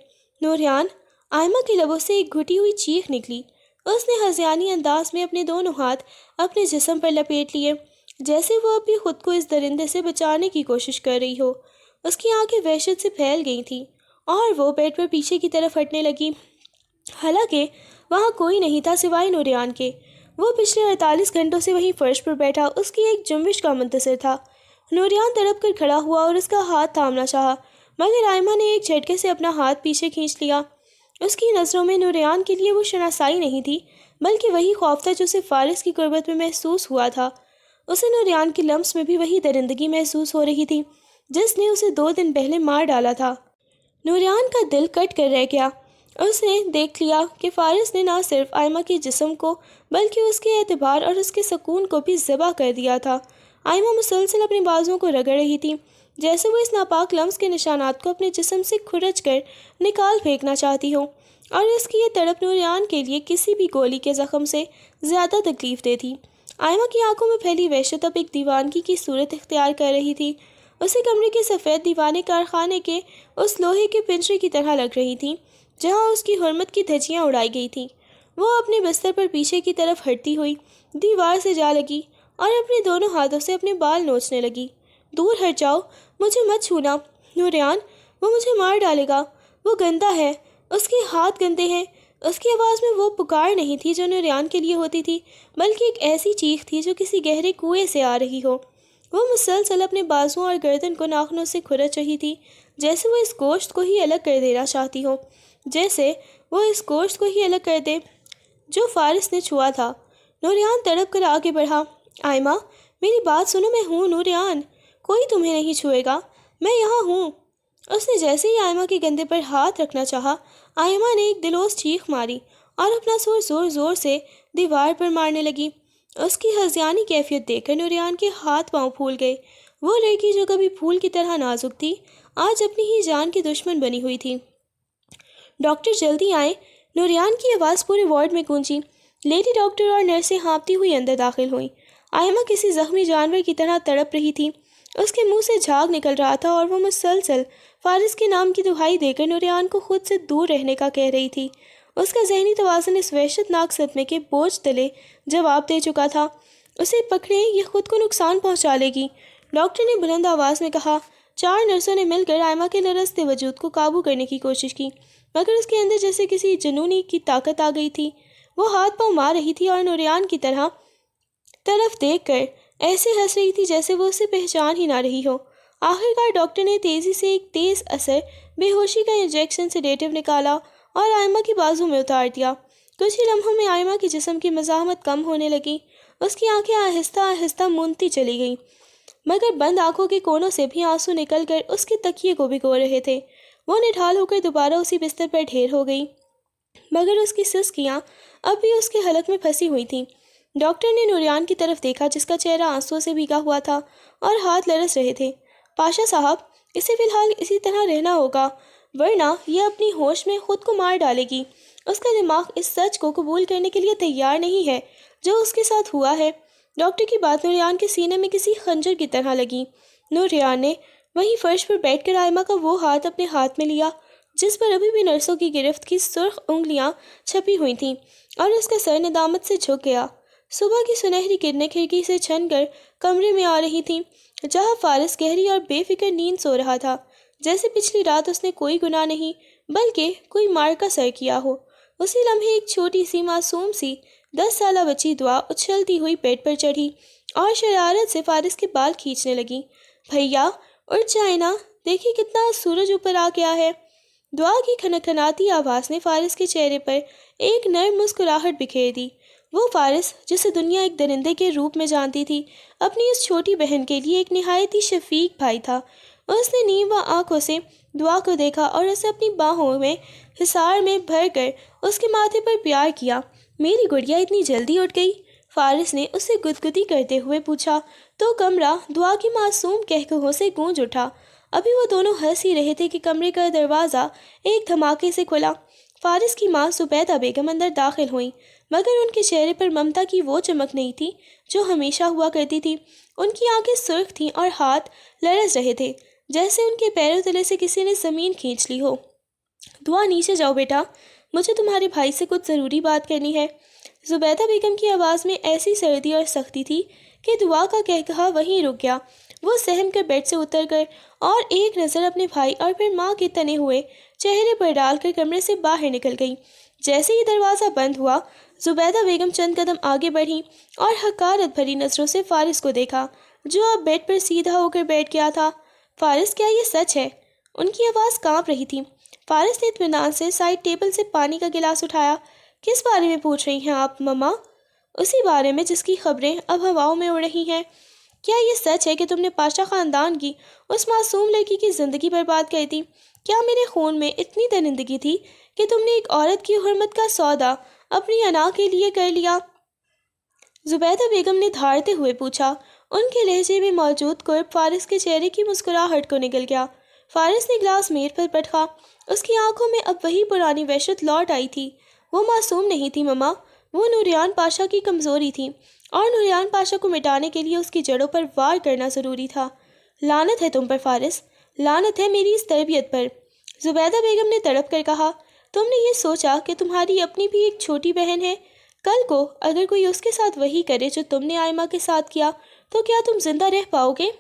نوریان۔ آئمہ کے لبوں سے ایک گھٹی ہوئی چیخ نکلی۔ اس نے ہذیانی انداز میں اپنے دونوں ہاتھ اپنے جسم پر لپیٹ لیے، جیسے وہ اب بھی خود کو اس درندے سے بچانے کی کوشش کر رہی ہو۔ اس کی آنکھیں وحشت سے پھیل گئی تھیں اور وہ بیڈ پر پیچھے کی طرف ہٹنے لگی، حالانکہ وہاں کوئی نہیں تھا سوائے نوریان کے۔ وہ پچھلے 48 گھنٹوں سے وہیں فرش پر بیٹھا اس کی ایک جنبش کا منتظر تھا۔ نوریان تڑپ کر کھڑا ہوا اور اس کا ہاتھ تھامنا چاہا، مگر آئمہ نے ایک جھٹکے سے اپنا ہاتھ پیچھے کھینچ لیا۔ اس کی نظروں میں نوریان کے لیے وہ شناسائی نہیں تھی، بلکہ وہی خوف تھا جو اسے فارس کی قربت میں محسوس ہوا تھا۔ اسے نوریان کے لمس میں بھی وہی درندگی محسوس ہو رہی تھی جس نے اسے 2 دن پہلے مار ڈالا تھا۔ نوریان کا دل کٹ کر رہ گیا۔ اس نے دیکھ لیا کہ فارس نے نہ صرف آئمہ کے جسم کو بلکہ اس کے اعتبار اور اس کے سکون کو بھی ذبح کر دیا تھا۔ آئمہ مسلسل اپنے بازوؤں کو رگڑ رہی تھی، جیسے وہ اس ناپاک لمس کے نشانات کو اپنے جسم سے کھرچ کر نکال پھینکنا چاہتی ہو، اور اس کی یہ تڑپ نوریان کے لیے کسی بھی گولی کے زخم سے زیادہ تکلیف دہ تھی۔ آئمہ کی آنکھوں میں پھیلی وحشت اب ایک دیوانگی کی صورت اختیار کر رہی تھی۔ اسے کمرے کے سفید دیوانیں کارخانے کے اس لوہے کے پنجرے کی طرح لگ رہی تھیں جہاں اس کی حرمت کی دھجیاں اڑائی گئی تھیں۔ وہ اپنے بستر پر پیچھے کی طرف ہٹتی ہوئی دیوار سے جا لگی اور اپنے دونوں ہاتھوں سے اپنے بال نوچنے لگی۔ دور ہٹ جاؤ، مجھے مت چھونا نوریان، وہ مجھے مار ڈالے گا، وہ گندا ہے، اس کے ہاتھ گندے ہیں۔ اس کی آواز میں وہ پکار نہیں تھی جو نوریان کے لیے ہوتی تھی، بلکہ ایک ایسی چیخ تھی جو کسی گہرے کنویں سے آ رہی ہو۔ وہ مسلسل اپنے بازوؤں اور گردن کو ناخنوں سے کھرچ رہی تھی، جیسے وہ اس گوشت کو ہی الگ کر دینا چاہتی ہو، جیسے وہ اس گوشت کو ہی الگ کر دے جو فارس نے چھوا تھا۔ نوریان تڑپ کر آگے بڑھا۔ آئمہ، میری بات سنو، میں ہوں نوریان، کوئی تمہیں نہیں چھوئے گا، میں یہاں ہوں۔ اس نے جیسے ہی آئمہ کے گندے پر ہاتھ رکھنا چاہا، آئمہ نے ایک دلوس چیخ ماری اور اپنا سر زور زور سے دیوار پر مارنے لگی۔ اس کی ہذیانی کیفیت دیکھ کر نوریان کے ہاتھ پاؤں پھول گئے۔ وہ لڑکی جو کبھی پھول کی طرح نازک تھی، آج اپنی ہی جان کی دشمن بنی ہوئی تھی۔ ڈاکٹر جلدی آئیں، نوریان کی آواز پورے وارڈ میں گونجی۔ لیڈی ڈاکٹر اور نرسیں ہانپتی ہوئی اندر داخل ہوئیں۔ آئمہ کسی زخمی جانور کی طرح تڑپ رہی تھی۔ اس کے منہ سے جھاگ نکل رہا تھا اور وہ مسلسل فارس کے نام کی دہائی دے کر نوریان کو خود سے دور رہنے کا کہہ رہی تھی۔ اس کا ذہنی توازن اس وحشت ناک صدمے کے بوجھ تلے جواب دے چکا تھا۔ اسے پکڑیں، یہ خود کو نقصان پہنچا لے گی، ڈاکٹر نے بلند آواز میں کہا۔ 4 نرسوں نے مل کر آئمہ کے لرزتے وجود کو قابو کرنے کی کوشش کی، مگر اس کے اندر جیسے کسی جنونی کی طاقت آ گئی تھی۔ وہ ہاتھ پاؤں مار رہی تھی اور نوریان کی طرف دیکھ کر ایسے ہنس رہی تھی جیسے وہ اسے پہچان ہی نہ رہی ہو۔ آخرکار ڈاکٹر نے تیزی سے ایک تیز اثر بے ہوشی کا انجیکشن سیڈیٹو نکالا اور آئمہ کی بازو میں اتار دیا۔ کچھ ہی لمحوں میں آئمہ کے جسم کی مزاحمت کم ہونے لگی۔ اس کی آنکھیں آہستہ آہستہ مونتی چلی گئیں، مگر بند آنکھوں کے کونوں سے بھی آنسو نکل کر اس کے تکیے کو بھگو رہے تھے۔ وہ نڈھال ہو کر دوبارہ اسی بستر پر ڈھیر ہو گئی، مگر اس کی سسکیاں اب بھی اس کے حلق میں پھنسی ہوئی تھیں۔ ڈاکٹر نے نوریان کی طرف دیکھا جس کا چہرہ آنسوؤں سے بھیگا ہوا تھا اور ہاتھ لرز رہے تھے۔ پاشا صاحب، اسے فی الحال اسی طرح رہنا ہوگا، ورنہ یہ اپنی ہوش میں خود کو مار ڈالے گی۔ اس کا دماغ اس سچ کو قبول کرنے کے لیے تیار نہیں ہے جو اس کے ساتھ ہوا ہے۔ ڈاکٹر کی بات نوریان کے سینے میں کسی خنجر کی طرح لگی۔ نوریان نے وہیں فرش پر بیٹھ کر آئمہ کا وہ ہاتھ اپنے ہاتھ میں لیا جس پر ابھی بھی نرسوں کی گرفت کی سرخ انگلیاں چھپی ہوئی تھیں، اور اس کا سر ندامت سے جھک گیا۔ صبح کی سنہری کرنیں کھڑکی سے چھن کر کمرے میں آ رہی تھیں، جہاں فارس گہری اور بے فکر نیند سو رہا تھا، جیسے پچھلی رات اس نے کوئی گناہ نہیں بلکہ کوئی مار کا سر کیا ہو۔ اسی لمحے ایک چھوٹی سی معصوم سی 10 سالہ بچی دعا اچھلتی ہوئی بیڈ پر چڑھی اور شرارت سے فارس کے بال کھینچنے لگی۔ بھیا اٹھ جائیں نا، دیکھیں کتنا سورج اوپر آ گیا ہے۔ دعا کی کھنکھناتی آواز نے فارس کے چہرے پر ایک نرم مسکراہٹ بکھیر دی۔ وہ فارس جسے دنیا ایک درندے کے روپ میں جانتی تھی، اپنی اس چھوٹی بہن کے لیے ایک نہایت ہی شفیق بھائی تھا۔ اس نے نیم آنکھوں سے دعا کو دیکھا اور اسے اپنی باہوں میں حصار میں بھر کر اس کے ماتھے پر پیار کیا۔ میری گڑیا اتنی جلدی اٹھ گئی؟ فارس نے اس سے گدگدی کرتے ہوئے پوچھا تو کمرہ دعا کی معصوم قہقہوں سے گونج اٹھا۔ ابھی وہ دونوں ہنس ہی رہے تھے کہ کمرے کا دروازہ ایک دھماکے سے کھلا۔ فارس کی ماں زبیدہ بیگم اندر داخل ہوئیں۔ مگر ان کے چہرے پر ممتا کی وہ چمک نہیں تھی جو ہمیشہ ہوا کرتی تھی۔ ان کی آنکھیں سرخ تھیں اور ہاتھ لرز رہے تھے، جیسے ان کے پیروں تلے سے کسی نے زمین کھینچ لی ہو۔ دعا نیچے جاؤ بیٹا، مجھے تمہارے بھائی سے کچھ ضروری بات کرنی ہے۔ زبیدہ بیگم کی آواز میں ایسی سردی اور سختی تھی کہ دعا کا کہکہا وہیں رک گیا۔ وہ سہم کر بیڈ سے اتر کر اور ایک نظر اپنے بھائی اور پھر ماں کے تنے ہوئے چہرے پر ڈال کر کمرے سے باہر نکل گئی۔ جیسے ہی دروازہ بند ہوا، زبیدہ بیگم چند قدم آگے بڑھی اور حقارت بھری نظروں سے فارس کو دیکھا، جو اب بیڈ پر سیدھا ہو کر بیٹھ گیا تھا۔ فارس، کیا یہ سچ ہے؟ ان کی آواز کانپ رہی تھی۔ فارس نے اطمینان سے سائڈ ٹیبل سے پانی کا گلاس اٹھایا۔ کس بارے میں پوچھ رہی ہیں آپ مما؟ اسی بارے میں جس کی خبریں اب ہواؤں میں اڑ رہی ہیں۔ کیا یہ سچ ہے کہ تم نے پاشا خاندان کی اس معصوم لڑکی کی زندگی برباد کر دی؟ کیا میرے خون میں اتنی درندگی تھی کہ تم نے ایک عورت کی حرمت کا سودا اپنی انا کے لیے کر لیا؟ زبیدہ بیگم نے دھاڑتے ہوئے پوچھا۔ ان کے لہجے میں موجود قرب فارس کے چہرے کی مسکراہٹ کو نگل گیا۔ فارس نے گلاس میز پر پٹکا۔ اس کی آنکھوں میں اب وہی پرانی وحشت لوٹ آئی تھی۔ وہ معصوم نہیں تھی مما، وہ نوریان پاشا کی کمزوری تھی، اور نوریان پاشا کو مٹانے کے لیے اس کی جڑوں پر وار کرنا ضروری تھا۔ لعنت ہے تم پر فارس، لعنت ہے میری اس تربیت پر، زبیدہ بیگم نے تڑپ کر کہا۔ تم نے یہ سوچا کہ تمہاری اپنی بھی ایک چھوٹی بہن ہے؟ کل کو اگر کوئی اس کے ساتھ وہی کرے جو تم نے آئمہ کے ساتھ کیا تو کیا تم زندہ رہ پاؤ گے؟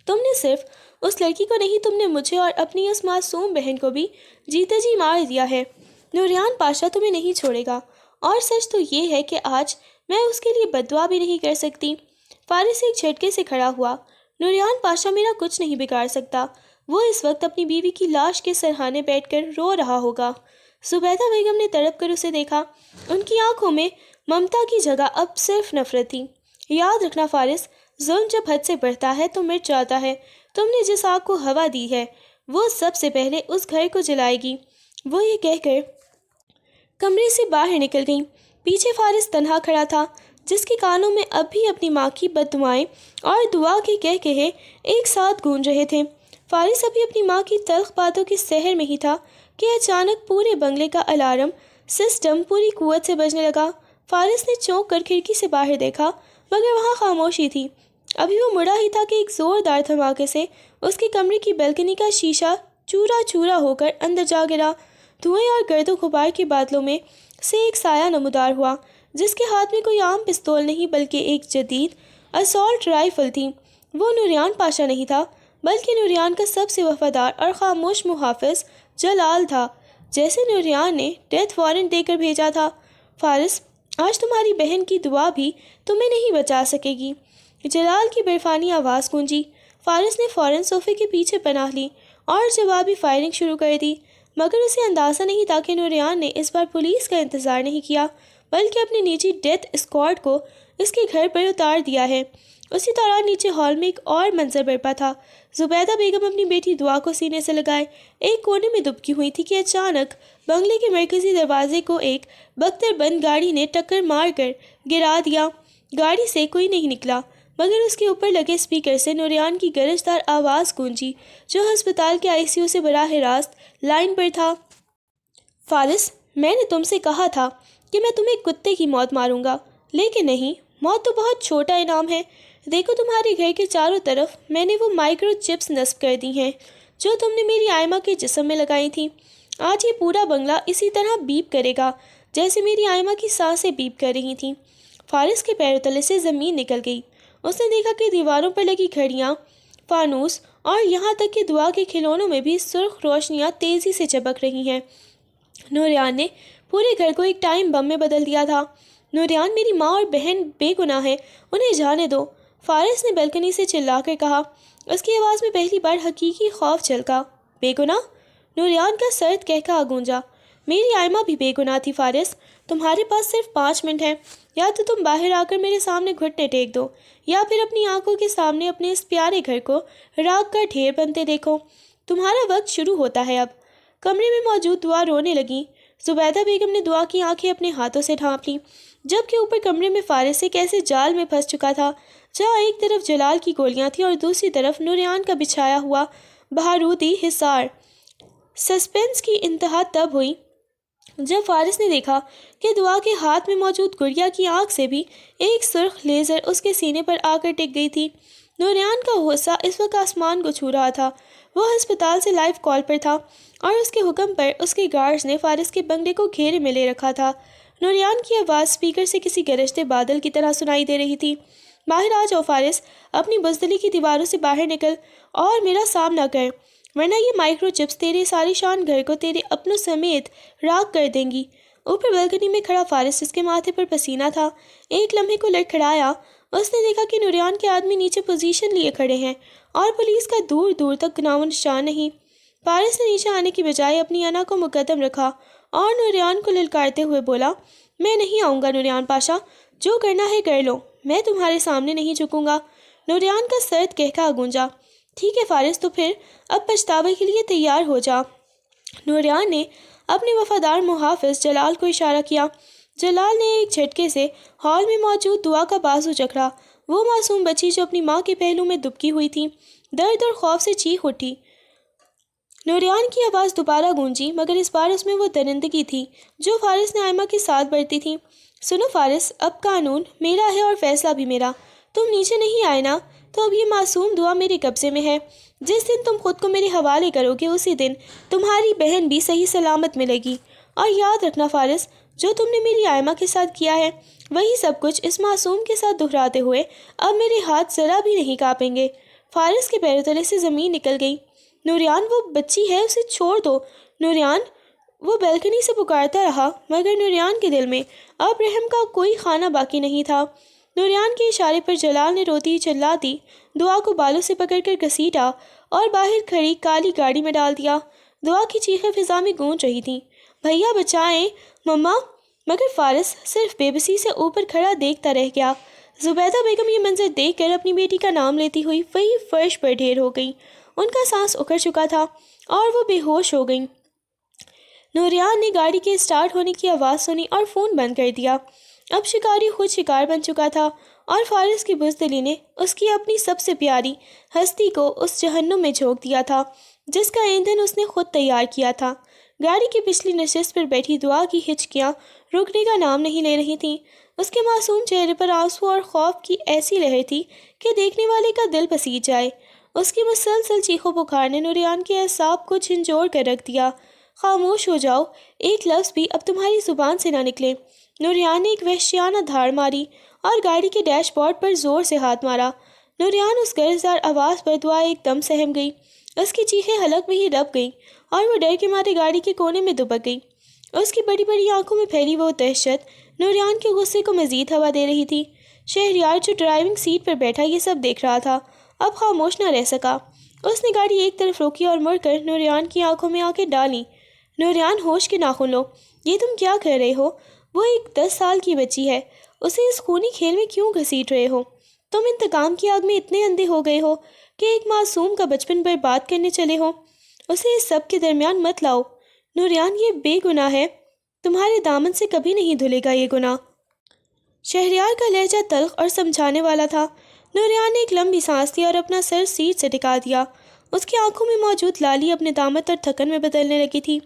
تم نے صرف اس لڑکی کو نہیں، تم نے مجھے اور اپنی اس معصوم بہن کو بھی جیتے جی مار دیا ہے۔ نوریان پاشا تمہیں نہیں چھوڑے گا، اور سچ تو یہ ہے کہ آج میں اس کے لیے بد دعا بھی نہیں کر سکتی۔ فارس ایک جھٹکے سے کھڑا ہوا۔ نوریان پاشا میرا کچھ نہیں بگاڑ سکتا، وہ اس وقت اپنی بیوی کی لاش کے سرہانے بیٹھ کر رو رہا ہوگا۔ زبیدہ بیگم نے تڑپ کر اسے دیکھا۔ ان کی آنکھوں میں ممتا کی جگہ اب صرف نفرت تھی۔ یاد رکھنا فارس، ظلم جب حد سے بڑھتا ہے تو مٹ جاتا ہے۔ تم نے جس آگ کو ہوا دی ہے وہ سب سے پہلے اس گھر کو جلائے گی۔ وہ یہ کہہ کر کمرے سے باہر نکل گئی۔ پیچھے فارس تنہا کھڑا تھا، جس کے کانوں میں اب بھی اپنی ماں کی بد دعائیں اور دعا کے کہے ایک ساتھ گونج رہے تھے۔ فارس ابھی اپنی ماں کی تلخ باتوں کے سحر میں ہی تھا کہ اچانک پورے بنگلے کا الارم سسٹم پوری قوت سے بجنے لگا۔ فارس نے چونک کر کھڑکی سے باہر دیکھا، مگر وہاں خاموشی تھی۔ ابھی وہ مڑا ہی تھا کہ ایک زوردار دھماکے سے اس کے کمرے کی بالکنی کا شیشہ چورا چورا ہو کر اندر جا گرا۔ دھوئیں اور گرد و غبار کے بادلوں میں سے ایک سایہ نمودار ہوا، جس کے ہاتھ میں کوئی عام پستول نہیں بلکہ ایک جدید اسالٹ رائفل تھی۔ وہ نوریان پاشا نہیں تھا، بلکہ نوریان کا سب سے وفادار اور خاموش محافظ جلال تھا، جیسے نوریان نے ڈیتھ وارنٹ دے کر بھیجا تھا۔ فارس، آج تمہاری بہن کی دعا بھی تمہیں نہیں بچا سکے گی، جلال کی برفانی آواز گونجی۔ فارس نے فوراً صوفے کے پیچھے پناہ لی اور جوابی فائرنگ شروع کر دی، مگر اسے اندازہ نہیں تھا کہ نوریان نے اس بار پولیس کا انتظار نہیں کیا، بلکہ اپنی نجی ڈیتھ اسکواڈ کو اس کے گھر پر اتار دیا ہے۔ اسی دوران نیچے ہال میں ایک اور منظر برپا تھا۔ زبیدہ بیگم اپنی بیٹی دعا کو سینے سے لگائے ایک کونے میں دبکی ہوئی تھی کہ اچانک بنگلے کے مرکزی دروازے کو ایک بختر بند گاڑی نے ٹکر مار کر گرا دیا۔ گاڑی سے کوئی نہیں نکلا، مگر اس کے اوپر لگے اسپیکر سے نوریان کی گرجدار آواز گونجی، جو ہسپتال کے ICU سے براہ راست لائن پر تھا۔ فارس، میں نے تم سے کہا تھا کہ میں تمہیں کتے کی موت ماروں گا، لیکن نہیں، موت تو بہت چھوٹا انعام ہے۔ دیکھو تمہارے گھر کے چاروں طرف میں نے وہ مائکرو چپس نصب کر دی ہیں جو تم نے میری آئمہ کے جسم میں لگائی تھیں۔ آج یہ پورا بنگلہ اسی طرح بیپ کرے گا جیسے میری آئمہ کی سانسیں بیپ کر رہی تھیں۔ فارس کے پیروں تلے سے زمین نکل گئی۔ اس نے دیکھا کہ دیواروں پر لگی گھڑیاں، فانوس اور یہاں تک کہ دعا کے کھلونوں میں بھی سرخ روشنیاں تیزی سے چمک رہی ہیں۔ نوریان نے پورے گھر کو ایک ٹائم بم میں بدل دیا تھا۔ نوریان، میری ماں اور بہن بے گناہ ہیں، انہیں جانے دو، فارس نے بالکنی سے چلا کر کہا۔ اس کی آواز میں پہلی بار حقیقی خوف جھلکا۔ بے گناہ؟ نوریان کا سرد کہکہا گونجا۔ میری آئمہ بھی بے گناہ تھی فارس۔ تمہارے پاس صرف 5 منٹ ہیں، یا تو تم باہر آ کر میرے سامنے گھٹنے ٹیک دو، یا پھر اپنی آنکھوں کے سامنے اپنے اس پیارے گھر کو راکھ کا ڈھیر بنتے دیکھو۔ تمہارا وقت شروع ہوتا ہے اب۔ کمرے میں موجود دعا رونے لگی۔ زبیدہ بیگم نے دعا کی آنکھیں اپنے ہاتھوں سے ڈھانپ لیں، جبکہ اوپر کمرے میں فارس ایک ایسے جال میں پھنس چکا تھا جہاں ایک طرف جلال کی گولیاں تھیں اور دوسری طرف نوریان کا بچھایا ہوا بارودی حصار۔ سسپنس کی انتہا تب ہوئی جب فارس نے دیکھا کہ دعا کے ہاتھ میں موجود گڑیا کی آنکھ سے بھی ایک سرخ لیزر اس کے سینے پر آ کر ٹک گئی تھی، نوریان کا غصہ اس وقت آسمان کو چھو رہا تھا۔ وہ ہسپتال سے لائیو کال پر تھا اور اس کے حکم پر اس کے گارڈز نے فارس کے بنگلے کو گھیرے میں لے رکھا تھا۔ نوریان کی آواز اسپیکر سے کسی گرجتے بادل کی طرح سنائی دے رہی تھی۔ باہر آ جاؤ فارس، اپنی بزدلی کی دیواروں سے باہر نکل اور میرا سامنا کر، ورنہ یہ مائکرو چپس تیرے ساری شان گھر کو تیرے اپنوں سمیت راکھ کر دیں گی۔ اوپر بالکنی میں کھڑا فارس، جس کے ماتھے پر پسینہ تھا، ایک لمحے کو لڑکھڑایا۔ اس نے دیکھا کہ نوریان کے آدمی نیچے پوزیشن لیے کھڑے ہیں اور پولیس کا دور دور تک نام و نشان نہیں۔ فارس نے نیچے آنے کی بجائے اپنی انا کو مقدم رکھا اور نوریان کو للکارتے ہوئے بولا، میں نہیں آؤں گا نوریان پاشا، جو کرنا ہے کر لو، میں تمہارے سامنے نہیں جھکوں گا۔ نوریان کا سرد کہکہا گونجا۔ ٹھیک ہے فارس، تو پھر اب پچھتاوے کے لیے تیار ہو جا۔ نوریان نے اپنے وفادار محافظ جلال کو اشارہ کیا۔ جلال نے ایک جھٹکے سے ہال میں موجود دعا کا بازو جکڑا، وہ معصوم بچی جو اپنی ماں کے پہلو میں دبکی ہوئی تھی، درد اور خوف سے چیخ اٹھی۔ نوریان کی آواز دوبارہ گونجی، مگر اس بار اس میں وہ درندگی تھی جو فارس نے آئمہ کے ساتھ برتی تھی۔ سنو فارس، اب قانون میرا ہے اور فیصلہ بھی میرا۔ تم نیچے نہیں آئے نا، تو اب یہ معصوم دعا میرے قبضے میں ہے۔ جس دن تم خود کو میرے حوالے کرو گے، اسی دن تمہاری بہن بھی صحیح سلامت ملے گی۔ اور یاد رکھنا فارس، جو تم نے میری آئمہ کے ساتھ کیا ہے، وہی سب کچھ اس معصوم کے ساتھ دہراتے ہوئے اب میرے ہاتھ ذرا بھی نہیں کانپیں گے۔ فارس کے پیروں تلے سے زمین نکل گئی۔ نوریان، وہ بچی ہے، اسے چھوڑ دو۔ نوریان، وہ بیلکنی سے پکارتا رہا، مگر نوریان کے دل میں اب رحم کا کوئی خانہ باقی نہیں تھا۔ نوریان کے اشارے پر جلال نے روتی چلاتی دعا کو بالوں سے پکڑ کر گھسیٹا اور باہر کھڑی کالی گاڑی میں ڈال دیا۔ دعا کی چیخیں فضا میں گونج رہی تھیں، بھیا بچائیں، مما! مگر فارس صرف بے بسی سے اوپر کھڑا دیکھتا رہ گیا۔ زبیدہ بیگم یہ منظر دیکھ کر اپنی بیٹی کا نام لیتی ہوئی وہی فرش پر ڈھیر ہو گئیں۔ ان کا سانس اکھڑ چکا تھا اور وہ بے ہوش ہو گئیں۔ نوریان نے گاڑی کے اسٹارٹ ہونے کی آواز سنی اور فون بند کر دیا۔ اب شکاری خود شکار بن چکا تھا اور فارس کی بزدلی نے اس کی اپنی سب سے پیاری ہستی کو اس جہنم میں جھونک دیا تھا جس کا ایندھن اس نے خود تیار کیا تھا۔ گاڑی کی پچھلی نشست پر بیٹھی دعا کی ہچکیاں رکنے کا نام نہیں لے رہی تھیں۔ اس کے معصوم چہرے پر آنسو اور خوف کی ایسی لہر تھی کہ دیکھنے والے کا دل پسیج جائے۔ اس کی مسلسل چیخو پکار نے نوریان کے اعصاب کو جھنجھوڑ کر رکھ دیا۔ خاموش ہو جاؤ، ایک لفظ بھی اب تمہاری زبان سے نہ نکلے۔ نوریان نے ایک وحشیانہ دھاڑ ماری اور گاڑی کے ڈیش بورڈ پر زور سے ہاتھ مارا۔ نوریان اس گرجدار آواز پر دعا ایک دم سہم گئی۔ اس کی چیخیں حلق میں ہی دب گئیں اور وہ ڈر کے مارے گاڑی کے کونے میں دبک گئی۔ اس کی بڑی بڑی آنکھوں میں پھیلی وہ دہشت نوریان کے غصے کو مزید ہوا دے رہی تھی۔ شہریار جو ڈرائیونگ سیٹ پر بیٹھا یہ سب دیکھ رہا تھا، اب خاموش نہ رہ سکا۔ اس نے گاڑی ایک طرف روکی اور مڑ کر نوریان کی آنکھوں میں آنکھیں ڈالیں۔ نوریان، ہوش کے ناخن لو، یہ تم کیا کر رہے ہو؟ وہ ایک 10 سال کی بچی ہے، اسے اس خونی کھیل میں کیوں گھسیٹ رہے ہو؟ تم انتقام کی آگ میں اتنے اندھے ہو گئے ہو کہ ایک معصوم کا بچپن برباد کرنے چلے ہو۔ اسے اس سب کے درمیان مت لاؤ۔ نوریان، یہ بے گناہ ہے، تمہارے دامن سے کبھی نہیں دھلے گا یہ گناہ۔ شہریار کا لہجہ تلخ اور سمجھانے والا تھا۔ نوریان نے ایک لمبی سانس لی اور اپنا سر سیٹ سے ٹکا دیا۔ اس کی آنکھوں میں موجود لالی اپنے دامت اور تھکن میں بدلنے لگی تھی۔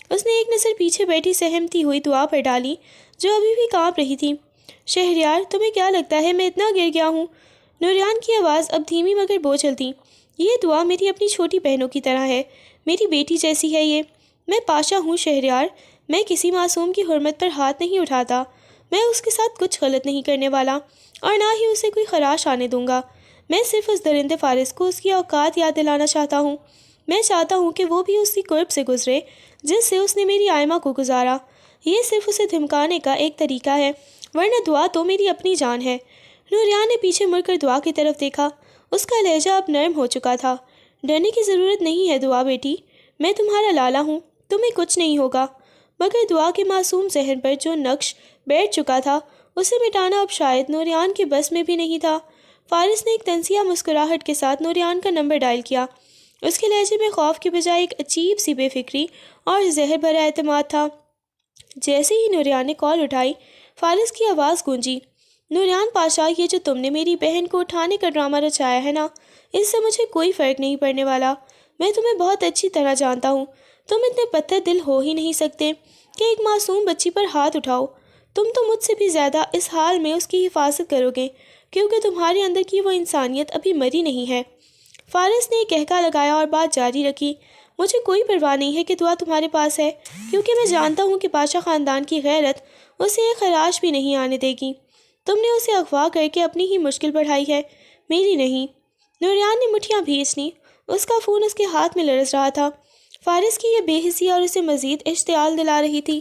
اس نے ایک نظر پیچھے بیٹھی سہمتی ہوئی دعا پر ڈالی جو ابھی بھی کانپ رہی تھی۔ شہریار، تمہیں کیا لگتا ہے میں اتنا گر گیا ہوں؟ نوریان کی آواز اب دھیمی مگر بوجھل تھی۔ یہ دعا میری اپنی چھوٹی بہنوں کی طرح ہے، میری بیٹی جیسی ہے یہ۔ میں پاشا ہوں شہریار، میں کسی معصوم کی حرمت پر ہاتھ نہیں اٹھاتا، میں اس کے ساتھ کچھ غلط نہیں کرنے والا اور نہ ہی اسے کوئی خراش آنے دوں گا۔ میں صرف اس درندے فارس کو اس کی اوقات یاد دلانا چاہتا ہوں۔ میں چاہتا ہوں کہ وہ بھی اسی قرب سے گزرے جس سے اس نے میری آئمہ کو گزارا۔ یہ صرف اسے دھمکانے کا ایک طریقہ ہے، ورنہ دعا تو میری اپنی جان ہے۔ نوریان نے پیچھے مڑ کر دعا کی طرف دیکھا۔ اس کا لہجہ اب نرم ہو چکا تھا۔ ڈرنے کی ضرورت نہیں ہے دعا بیٹی، میں تمہارا لالا ہوں، تمہیں کچھ نہیں ہوگا۔ مگر دعا کے معصوم ذہن پر جو نقش بیٹھ چکا تھا اسے مٹانا اب شاید نوریان کے بس میں بھی نہیں تھا۔ فارس نے ایک طنزیہ مسکراہٹ کے ساتھ نوریان کا نمبر ڈائل کیا۔ اس کے لہجے میں خوف کی بجائے ایک عجیب سی بے فکری اور زہر بھرا اعتماد تھا۔ جیسے ہی نوریان نے کال اٹھائی، فارس کی آواز گونجی، نوریان پاشا، یہ جو تم نے میری بہن کو اٹھانے کا ڈرامہ رچایا ہے نا، اس سے مجھے کوئی فرق نہیں پڑنے والا۔ میں تمہیں بہت اچھی طرح جانتا ہوں، تم اتنے پتھر دل ہو ہی نہیں سکتے۔ کہ ایک معصوم بچی پر ہاتھ اٹھاؤ؟ تم تو مجھ سے بھی زیادہ اس حال میں اس کی حفاظت کرو گے، کیونکہ تمہارے اندر کی وہ انسانیت ابھی مری نہیں ہے۔ فارس نے ایک کہکا لگایا اور بات جاری رکھی۔ مجھے کوئی پرواہ نہیں ہے کہ دعا تمہارے پاس ہے، کیونکہ میں جانتا ہوں کہ پاشا خاندان کی غیرت اسے ایک خراش بھی نہیں آنے دے گی۔ تم نے اسے اغوا کر کے اپنی ہی مشکل بڑھائی ہے، میری نہیں۔ نوریان نے مٹھیاں بھینچ لیں، اس کا خون اس کے ہاتھ میں لرز رہا تھا۔ فارس کی یہ بے حسی اور اسے مزید اشتعال دلا رہی تھی۔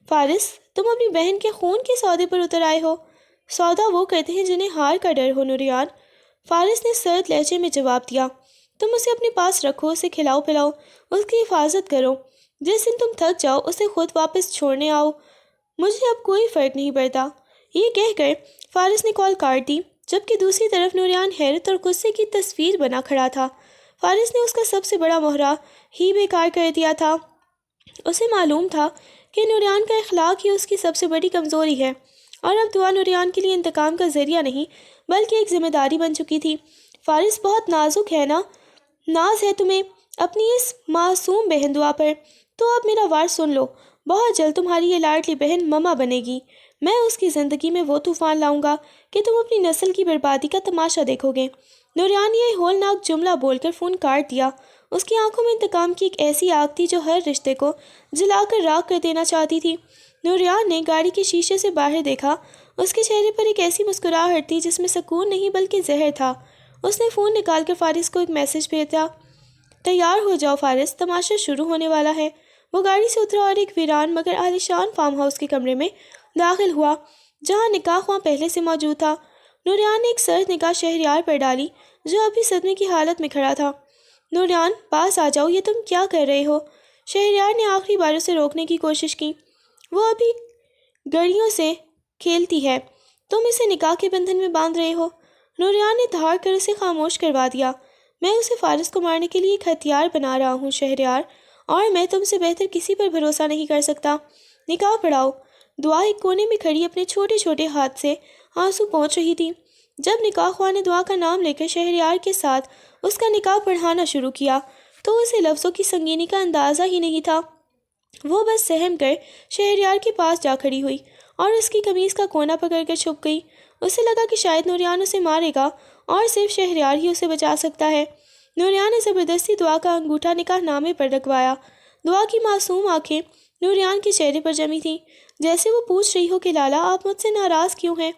فارس، تم اپنی بہن کے خون کے سودے پر اتر آئے ہو؟ سودا وہ کرتے ہیں جنہیں ہار کا ڈر ہو نوریان۔ فارس نے سرد لہجے میں جواب دیا۔ تم اسے اپنے پاس رکھو، اسے کھلاؤ پلاؤ، اس کی حفاظت کرو۔ جس دن تم تھک جاؤ اسے خود واپس چھوڑنے آؤ، مجھے اب کوئی فرق نہیں پڑتا۔ یہ کہہ کر فارس نے کال کاٹ دی، جبکہ دوسری طرف نوریان حیرت اور غصے کی تصویر بنا کھڑا تھا۔ فارس نے اس کا سب سے بڑا مہرہ ہی بیکار کر دیا تھا۔ اسے معلوم تھا کہ نوریان کا اخلاق ہی اس کی سب سے بڑی کمزوری ہے، اور اب دعا نوریان کے لیے انتقام کا ذریعہ نہیں بلکہ ایک ذمہ داری بن چکی تھی۔ فارس، بہت نازک ہے نا، ناز ہے تمہیں اپنی اس معصوم بہن دعا پر، تو اب میرا وار سن لو۔ بہت جلد تمہاری یہ لاڈلی بہن مما بنے گی۔ میں اس کی زندگی میں وہ طوفان لاؤں گا کہ تم اپنی نسل کی بربادی کا تماشا دیکھو گے۔ نوریان نے یہ ہولناک جملہ بول کر فون کاٹ دیا۔ اس کی آنکھوں میں انتقام کی ایک ایسی آگ تھی جو ہر رشتے کو جلا کر راکھ کر دینا چاہتی تھی۔ نوریان نے گاڑی کے شیشے سے باہر دیکھا۔ اس کے چہرے پر ایک ایسی مسکراہٹ تھی جس میں سکون نہیں بلکہ زہر تھا۔ اس نے فون نکال کر فارس کو ایک میسج بھیجا، تیار ہو جاؤ فارس، تماشا شروع ہونے والا ہے۔ وہ گاڑی سے اترا اور ایک ویران مگر عالیشان فارم ہاؤس کے کمرے میں داخل ہوا جہاں نکاح خواں پہلے سے موجود تھا۔ نوریان نے ایک سرد نگاہ شہریار پر ڈالی جو ابھی صدمے کی حالت میں کھڑا تھا۔ نوریان، پاس آ جاؤ، یہ تم کیا کر رہے ہو؟ شہریار نے آخری بار اسے روکنے کی کوشش کی۔ وہ ابھی گڑیوں سے کھیلتی ہے، تم اسے نکاح کے بندھن میں باندھ رہے ہو۔ نوریان نے دھاڑ کر اسے خاموش کروا دیا۔ میں اسے فارس کو مارنے کے لیے ایک ہتھیار بنا رہا ہوں شہریار، اور میں تم سے بہتر کسی پر بھروسہ نہیں کر سکتا۔ نکاح پڑھاؤ۔ دعا ایک کونے میں کھڑی اپنے چھوٹے چھوٹے ہاتھ سے آنسو پہنچ رہی تھی۔ جب نکاح خواہ نے دعا کا نام لے کر شہریار کے ساتھ اس کا نکاح پڑھانا شروع کیا تو اسے لفظوں کی سنگینی کا اندازہ ہی نہیں تھا۔ وہ بس سہم کر شہریار کے پاس جا کھڑی ہوئی اور اس کی قمیض کا کونا پکڑ کر چھپ گئی۔ اسے لگا کہ شاید نوریان اسے مارے گا اور صرف شہریار ہی اسے بچا سکتا ہے۔ نوریان نے زبردستی دعا کا انگوٹھا نکاح نامے پر رکھوایا۔ دعا کی معصوم آنکھیں نوریان کے چہرے پر جمی تھیں، جیسے وہ پوچھ رہی ہو کہ لالا آپ مجھ سے ناراض کیوں ہیں۔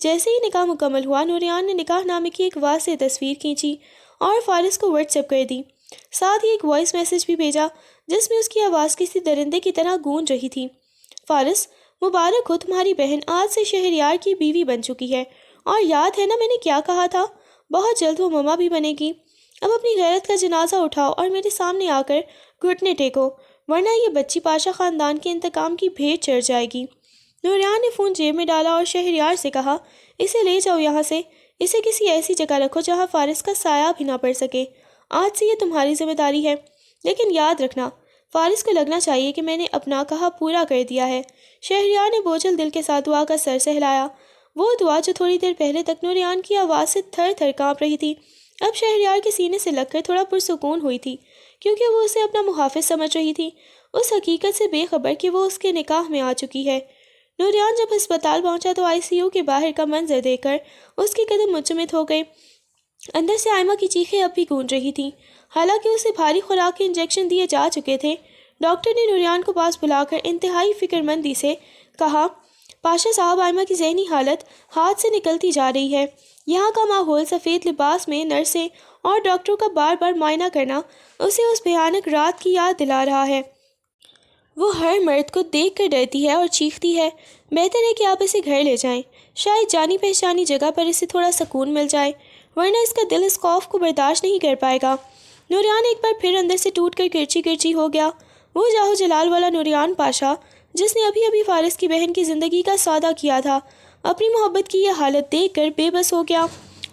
جیسے ہی نکاح مکمل ہوا، نوریان نے نکاح نامے کی ایک واضح تصویر کھینچی اور فارس کو واٹس ایپ کر دی۔ ساتھ ہی ایک وائس میسج بھی بھیجا جس میں اس کی آواز کسی درندے کی طرح گونج رہی تھی۔ فارس، مبارک ہو، تمہاری بہن آج سے شہریار کی بیوی بن چکی ہے، اور یاد ہے نا میں نے کیا کہا تھا، بہت جلد وہ مما بھی بنے گی۔ اب اپنی غیرت کا جنازہ اٹھاؤ اور میرے سامنے آ کر گھٹنے ٹیکو، ورنہ یہ بچی پاشا خاندان کے انتقام کی بھیٹ چڑھ جائے گی۔ نوریان نے فون جیب میں ڈالا اور شہریار سے کہا، اسے لے جاؤ یہاں سے، اسے کسی ایسی جگہ رکھو جہاں فارس کا سایہ بھی نہ پڑ سکے۔ آج سے یہ تمہاری ذمہ داری ہے، لیکن یاد رکھنا فارس کو لگنا چاہیے کہ میں نے اپنا کہا پورا کر دیا ہے۔ شہریار نے بوجھل دل کے ساتھ دعا کا سر سہلایا۔ وہ دعا جو تھوڑی دیر پہلے تک نوریان کی آواز سے تھر تھر کانپ رہی تھی، اب شہریار کے سینے سے لگ کر تھوڑا پرسکون ہوئی تھی، کیونکہ وہ اسے اپنا محافظ سمجھ رہی تھی، اس حقیقت سے بے خبر کہ وہ اس کے نکاح میں آ چکی ہے۔ نوریان جب ہسپتال پہنچا تو ICU کے باہر کا منظر دیکھ کر اس کے قدم مچمت ہو گئے۔ اندر سے آئمہ کی چیخیں اب بھی گونج رہی تھیں، حالانکہ اسے بھاری خوراک کے انجیکشن دیے جا چکے تھے۔ ڈاکٹر نے نوریان کو پاس بلا کر انتہائی فکر مندی سے کہا، پاشا صاحب، آئمہ کی ذہنی حالت ہاتھ سے نکلتی جا رہی ہے۔ یہاں کا ماحول، سفید لباس میں نرسیں اور ڈاکٹروں کا بار بار معائنہ کرنا اسے اس بھیانک رات کی یاد دلا رہا ہے۔ وہ ہر مرد کو دیکھ کر ڈرتی ہے اور چیختی ہے۔ بہتر ہے کہ آپ اسے گھر لے جائیں، شاید جانی پہچانی جگہ پر اسے تھوڑا سکون مل جائے، ورنہ اس کا دل اس خوف کو برداشت نہیں کر پائے گا۔ نوریان ایک بار پھر اندر سے ٹوٹ کر کرچی کرچی ہو گیا۔ وہ جاہو جلال والا نوریان پاشا جس نے ابھی ابھی فارس کی بہن کی زندگی کا سودا کیا تھا، اپنی محبت کی یہ حالت دیکھ کر بے بس ہو گیا۔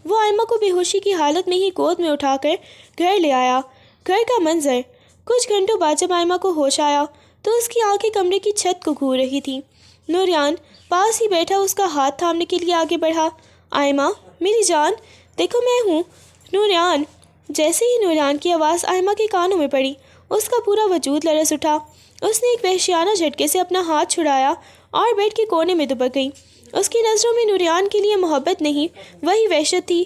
وہ آئمہ کو بے ہوشی کی حالت میں ہی گود میں اٹھا کر گھر لے آیا۔ گھر کا منظر، کچھ گھنٹوں بعد جب آئمہ کو ہوش آیا تو اس کی آنکھیں کمرے کی چھت کو گھور رہی تھیں۔ نوریان پاس ہی بیٹھا اس کا ہاتھ تھامنے کے لیے آگے بڑھا۔ آئمہ، میری جان، دیکھو میں ہوں۔ نوریان۔ جیسے ہی نوریان کی آواز آئمہ کے کانوں میں پڑی، اس کا پورا وجود لرز اٹھا۔ اس نے ایک وحشیانہ جھٹکے سے اپنا ہاتھ چھڑایا اور بیڈ کے کونے میں دبک گئی۔ اس کی نظروں میں نوریان کے لیے محبت نہیں، وہی وحشت تھی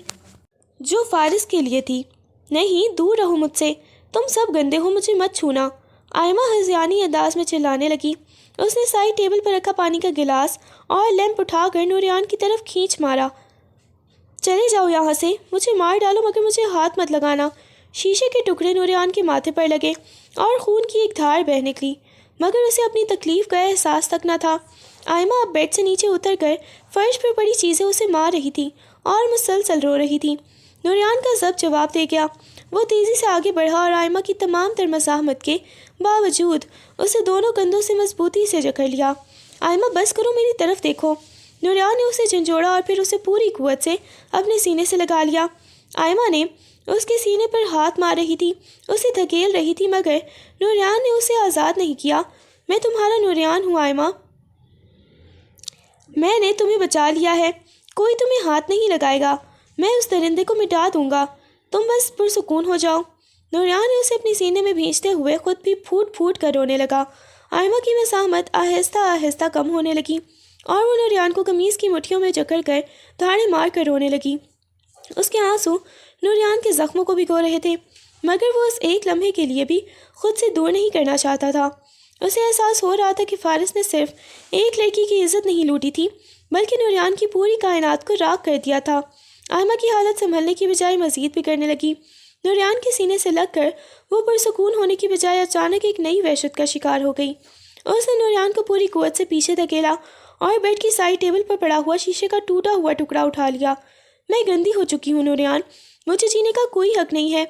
جو فارس کے لیے تھی۔ نہیں، دور رہو مجھ سے، تم سب گندے ہو، مجھے مت چھونا، آئمہ ہذیانی انداز میں چلانے لگی۔ اس نے سائڈ ٹیبل پر رکھا پانی کا گلاس اور لیمپ اٹھا کر نوریان کی طرف کھینچ مارا۔ چلے جاؤ یہاں سے، مجھے مار ڈالو مگر مجھے ہاتھ مت لگانا۔ شیشے کے ٹکڑے نوریان کے ماتھے پر لگے اور خون کی ایک دھار بہہ نکلی، مگر اسے اپنی تکلیف کا احساس تک نہ تھا۔ آئمہ اب بیڈ سے نیچے اتر کر فرش پر پڑی چیزیں اسے مار رہی تھی اور مسلسل رو رہی تھی۔ نوریان کا ضبط جواب دے گیا۔ وہ تیزی سے آگے بڑھا اور آئمہ کی تمام تر مزاحمت کے باوجود اسے دونوں کندھوں سے مضبوطی سے جکڑ لیا۔ آئمہ بس کرو، میری طرف دیکھو۔ نوریان نے اسے جھنجھوڑا اور پھر اسے پوری قوت سے اپنے سینے سے لگا لیا۔ آئمہ نے اس کے سینے پر ہاتھ مار رہی تھی، اسے دھکیل رہی تھی، مگر نوریان نے اسے آزاد نہیں کیا۔ میں تمہارا نوریان ہوں آئمہ، میں نے تمہیں بچا لیا ہے، کوئی تمہیں ہاتھ نہیں لگائے گا، میں اس درندے کو مٹا دوں گا، تم بس پرسکون ہو جاؤ۔ نوریان نے اسے اپنے سینے میں بھینچتے ہوئے خود بھی پھوٹ پھوٹ کر رونے لگا۔ آئمہ کی مزاحمت آہستہ آہستہ کم ہونے لگی اور وہ نوریان کو قمیص کی مٹھیوں میں جکڑ کر دھاڑے مار کر رونے لگی۔ اس کے آنسو نوریان کے زخموں کو بھگو رہے تھے، مگر وہ اس ایک لمحے کے لیے بھی خود سے دور نہیں کرنا چاہتا تھا۔ اسے احساس ہو رہا تھا کہ فارس نے صرف ایک لڑکی کی عزت نہیں لوٹی تھی، بلکہ نوریان کی پوری کائنات کو راکھ کر دیا تھا۔ آئمہ کی حالت سنبھلنے کی بجائے مزید بگڑنے لگی۔ نوریان کے سینے سے لگ کر وہ پرسکون ہونے کی بجائے اچانک ایک نئی وحشت کا شکار ہو گئی۔ اس نے نوریان کو پوری قوت سے پیچھے دھکیلا اور بیڈ کی سائڈ ٹیبل پر پڑا ہوا شیشے کا ٹوٹا ہوا ٹکڑا اٹھا لیا۔ میں گندی ہو چکی ہوں نوریان، مجھے جینے کا کوئی حق نہیں ہے۔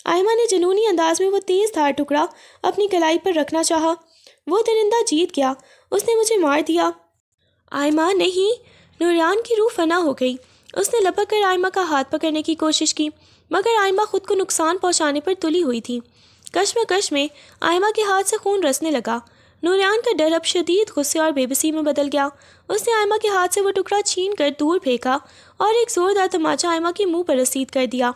آئمہ نے جنونی انداز میں وہ تیز دھار ٹکڑا اپنی کلائی پر رکھنا چاہا۔ وہ درندہ جیت گیا، اس نے مجھے مار دیا۔ آئمہ نہیں، نوریان کی روح فنا ہو گئی۔ اس نے لپک کر آئمہ کا ہاتھ پکڑنے کی کوشش کی، مگر آئمہ خود کو نقصان پہنچانے پر تلی ہوئی تھی۔ کشمکش میں آئمہ کے ہاتھ سے خون رسنے لگا۔ نوریان کا ڈر اب شدید غصے اور بے بسی میں بدل گیا۔ اس نے آئمہ کے ہاتھ سے وہ ٹکڑا چھین کر دور پھینکا اور ایک زوردار تماچا آئمہ کے منہ پر رسید کر دیا۔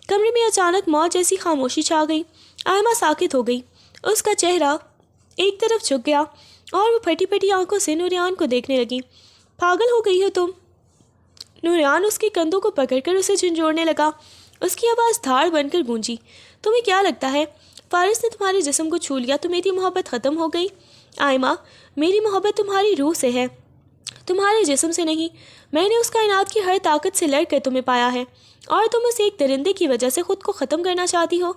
کمرے میں اچانک موت جیسی خاموشی چھا گئی۔ آئمہ ساکت ہو گئی، اس کا چہرہ ایک طرف جھک گیا اور وہ پھٹی پھٹی آنکھوں سے نوریان کو دیکھنے لگی۔ پاگل ہو گئی ہو تم؟ نوریان اس کے کندھوں کو پکڑ کر اسے جھنجھوڑنے لگا۔ اس کی آواز دھاڑ بن کر گونجی۔ تمہیں کیا لگتا ہے فارس نے تمہارے جسم کو چھو لیا تو میری محبت ختم ہو گئی؟ آئمہ، میری محبت تمہاری روح سے ہے، تمہارے جسم سے نہیں۔ میں نے اس کائنات کی ہر طاقت سے لڑ کر تمہیں پایا ہے اور تم اس ایک درندے کی وجہ سے خود کو ختم کرنا چاہتی ہو۔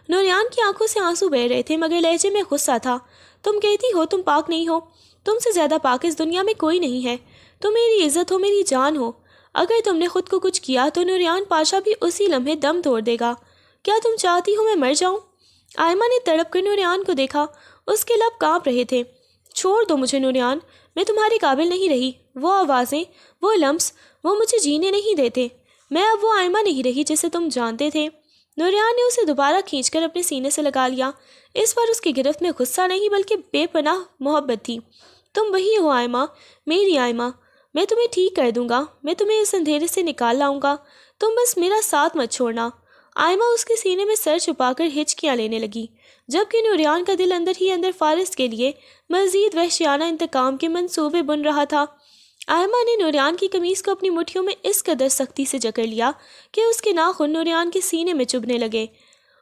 نوریان کی آنکھوں سے آنسو بہہ رہے تھے، مگر لہجے میں غصہ تھا۔ تم کہتی ہو تم پاک نہیں ہو، تم سے زیادہ پاک اس دنیا میں کوئی نہیں ہے۔ تم میری عزت ہو، میری جان ہو۔ اگر تم نے خود کو کچھ کیا تو نوریان پاشا بھی اسی لمحے دم توڑ دے گا۔ کیا تم چاہتی ہو میں مر جاؤں؟ آئمہ نے تڑپ کر نوریان کو دیکھا، اس کے لب کانپ رہے تھے۔ چھوڑ دو مجھے نوریان، میں تمہارے قابل نہیں رہی۔ وہ آوازیں، وہ لمس، وہ مجھے جینے نہیں دیتے۔ میں اب وہ آئمہ نہیں رہی جسے تم جانتے تھے۔ نوریان نے اسے دوبارہ کھینچ کر اپنے سینے سے لگا لیا۔ اس بار اس کی گرفت میں غصہ نہیں بلکہ بے پناہ محبت تھی۔ تم وہی ہو آئمہ، میری آئمہ، میں تمہیں ٹھیک کر دوں گا، میں تمہیں اس اندھیرے سے نکال لاؤں گا، تم بس میرا ساتھ مت چھوڑنا۔ آئمہ اس کے سینے میں سر چھپا کر ہچکیاں لینے لگی، جبکہ نوریان کا دل اندر ہی اندر فارس کے لیے مزید وحشیانہ انتقام کے منصوبے بن رہا تھا۔ آئمہ نے نوریان کی قمیص کو اپنی مٹھیوں میں اس قدر سختی سے جکڑ لیا کہ اس کے ناخن نوریان کے سینے میں چبھنے لگے۔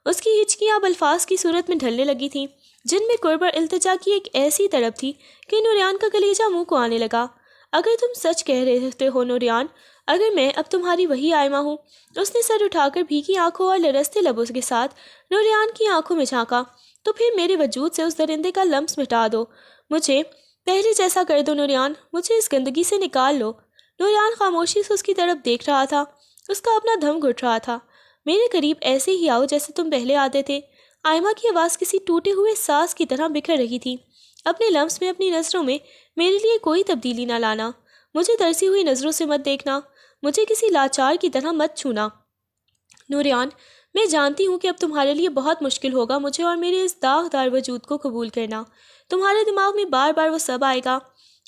اس کی ہچکیاں اب الفاظ کی صورت میں ڈھلنے لگی تھیں، جن میں قرب اور التجا کی ایک ایسی تڑپ تھی کہ نوریان کا کلیجہ منہ کو آنے لگا۔ اگر تم سچ کہہ رہے ہو نوریان، اگر میں اب تمہاری وہی آئمہ ہوں۔ اس نے سر اٹھا کر بھیگی آنکھوں اور لرزتے لبوں کے ساتھ نوریان کی آنکھوں میں جھانکا، تو پھر میرے وجود سے اس درندے کا لمس مٹا دو، مجھے پہلے جیسا کر دو نوریان، مجھے اس گندگی سے نکال لو۔ نوریان خاموشی سے اس کی طرف دیکھ رہا تھا، اس کا اپنا دم گھٹ رہا تھا۔ میرے قریب ایسے ہی آؤ جیسے تم پہلے آتے تھے۔ آئمہ کی آواز کسی ٹوٹے ہوئے ساز کی طرح بکھر رہی تھی۔ اپنے لمس میں، اپنی نظروں میں میرے لیے کوئی تبدیلی نہ لانا، مجھے ترسی ہوئی نظروں سے مت دیکھنا، مجھے کسی لاچار کی طرح مت چھونا۔ نوریان، میں جانتی ہوں کہ اب تمہارے لیے بہت مشکل ہوگا مجھے اور میرے اس داغدار وجود کو قبول کرنا۔ تمہارے دماغ میں بار بار وہ سب آئے گا۔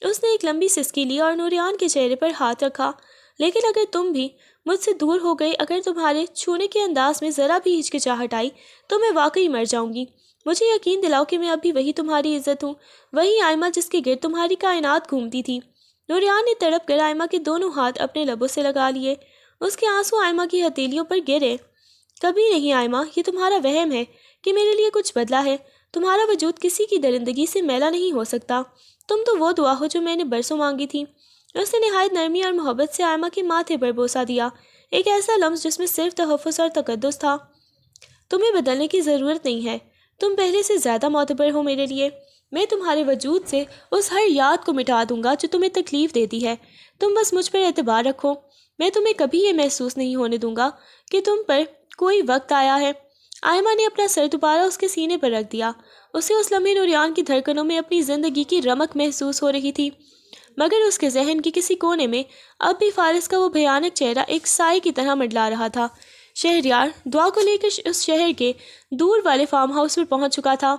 اس نے ایک لمبی سسکی لی اور نوریان کے چہرے پر ہاتھ رکھا۔ لیکن اگر تم بھی مجھ سے دور ہو گئی، اگر تمہارے چھونے کے انداز میں ذرا بھی ہچکچاہٹ آئی، تو میں واقعی مر جاؤں گی۔ مجھے یقین دلاؤ کہ میں اب بھی وہی تمہاری عزت ہوں، وہی آئمہ جس کے گرد تمہاری کائنات گھومتی تھی۔ نوریان نے تڑپ کر آئمہ کے دونوں ہاتھ اپنے لبوں سے لگا لیے۔ اس کے آنسو آئمہ کی ہتھیلیوں پر گرے۔ کبھی نہیں آئمہ، یہ تمہارا وہم ہے کہ میرے لیے کچھ بدلا ہے۔ تمہارا وجود کسی کی درندگی سے میلا نہیں ہو سکتا۔ تم تو وہ دعا ہو جو میں نے برسوں مانگی تھی۔ اس نے نہایت نرمی اور محبت سے آئمہ کے ماتھے پر بوسہ دیا، ایک ایسا لمس جس میں صرف تحفظ اور تقدس تھا۔ تمہیں بدلنے کی ضرورت نہیں ہے، تم پہلے سے زیادہ معتبر ہو میرے لیے۔ میں تمہارے وجود سے اس ہر یاد کو مٹا دوں گا جو تمہیں تکلیف دیتی ہے۔ تم بس مجھ پر اعتبار رکھو، میں تمہیں کبھی یہ محسوس نہیں ہونے دوں گا کہ تم پر کوئی وقت آیا ہے۔ آئمہ نے اپنا سر دوبارہ اس کے سینے پر رکھ دیا۔ اسے اس لمحے نوریان کی دھڑکنوں میں اپنی زندگی کی رمق محسوس ہو رہی تھی، مگر اس کے ذہن کے کسی کونے میں اب بھی فارس کا وہ بھیانک چہرہ ایک سائے کی طرح منڈلا رہا تھا۔ شہریار دعا کو لے کر اس شہر کے دور والے فارم ہاؤس پر پہنچ چکا تھا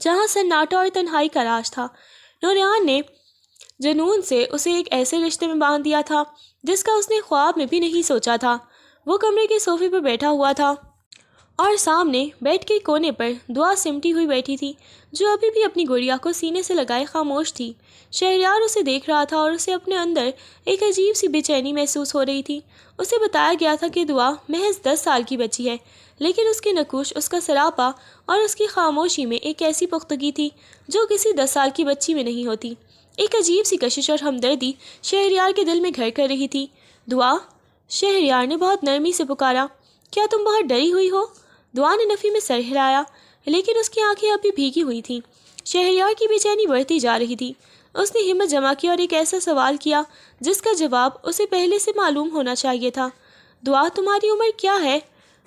جہاں سناٹا اور تنہائی کا راج تھا۔ نوریان نے جنون سے اسے ایک ایسے رشتے میں باندھ دیا تھا جس کا اس نے خواب میں بھی نہیں سوچا تھا۔ وہ کمرے کے صوفے پر بیٹھا ہوا تھا اور سامنے بیڈ کے کونے پر دعا سمٹی ہوئی بیٹھی تھی، جو ابھی بھی اپنی گڑیا کو سینے سے لگائے خاموش تھی۔ شہریار اسے دیکھ رہا تھا اور اسے اپنے اندر ایک عجیب سی بے چینی محسوس ہو رہی تھی۔ اسے بتایا گیا تھا کہ دعا محض 10 سال کی بچی ہے، لیکن اس کے نقوش، اس کا سراپا اور اس کی خاموشی میں ایک ایسی پختگی تھی جو کسی 10 سال کی بچی میں نہیں ہوتی۔ ایک عجیب سی کشش اور ہمدردی شہریار کے دل میں گھر کر رہی تھی۔ دعا، شہریار نے بہت نرمی سے پکارا، کیا تم بہت ڈری ہوئی ہو؟ دعا نے نفی میں سر ہلایا، لیکن اس کی آنکھیں ابھی بھیگی ہوئی تھیں۔ شہریار کی بے چینی بڑھتی جا رہی تھی۔ اس نے ہمت جمع کی اور ایک ایسا سوال کیا جس کا جواب اسے پہلے سے معلوم ہونا چاہیے تھا۔ دعا، تمہاری عمر کیا ہے؟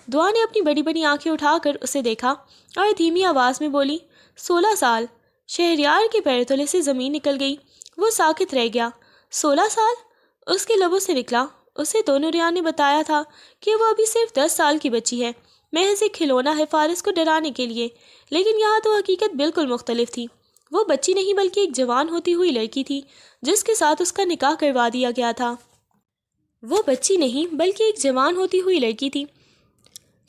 دعا نے اپنی بڑی بڑی آنکھیں اٹھا کر اسے دیکھا اور دھیمی آواز میں بولی، 16 سال۔ شہریار کے پیر تلے سے زمین نکل گئی۔ وہ ساکت رہ گیا۔ 16 سال؟ اس کے لبوں سے نکلا۔ اسے تو نوریان نے بتایا تھا کہ وہ ابھی صرف 10 سال کی بچی ہے، محض ایک کھلونا ہے فارس کو ڈرانے کے لیے، لیکن یہاں تو حقیقت بالکل مختلف تھی۔ وہ بچی نہیں بلکہ ایک جوان ہوتی ہوئی لڑکی تھی جس کے ساتھ اس کا نکاح کروا دیا گیا تھا۔ وہ بچی نہیں بلکہ ایک جوان ہوتی ہوئی لڑکی تھی۔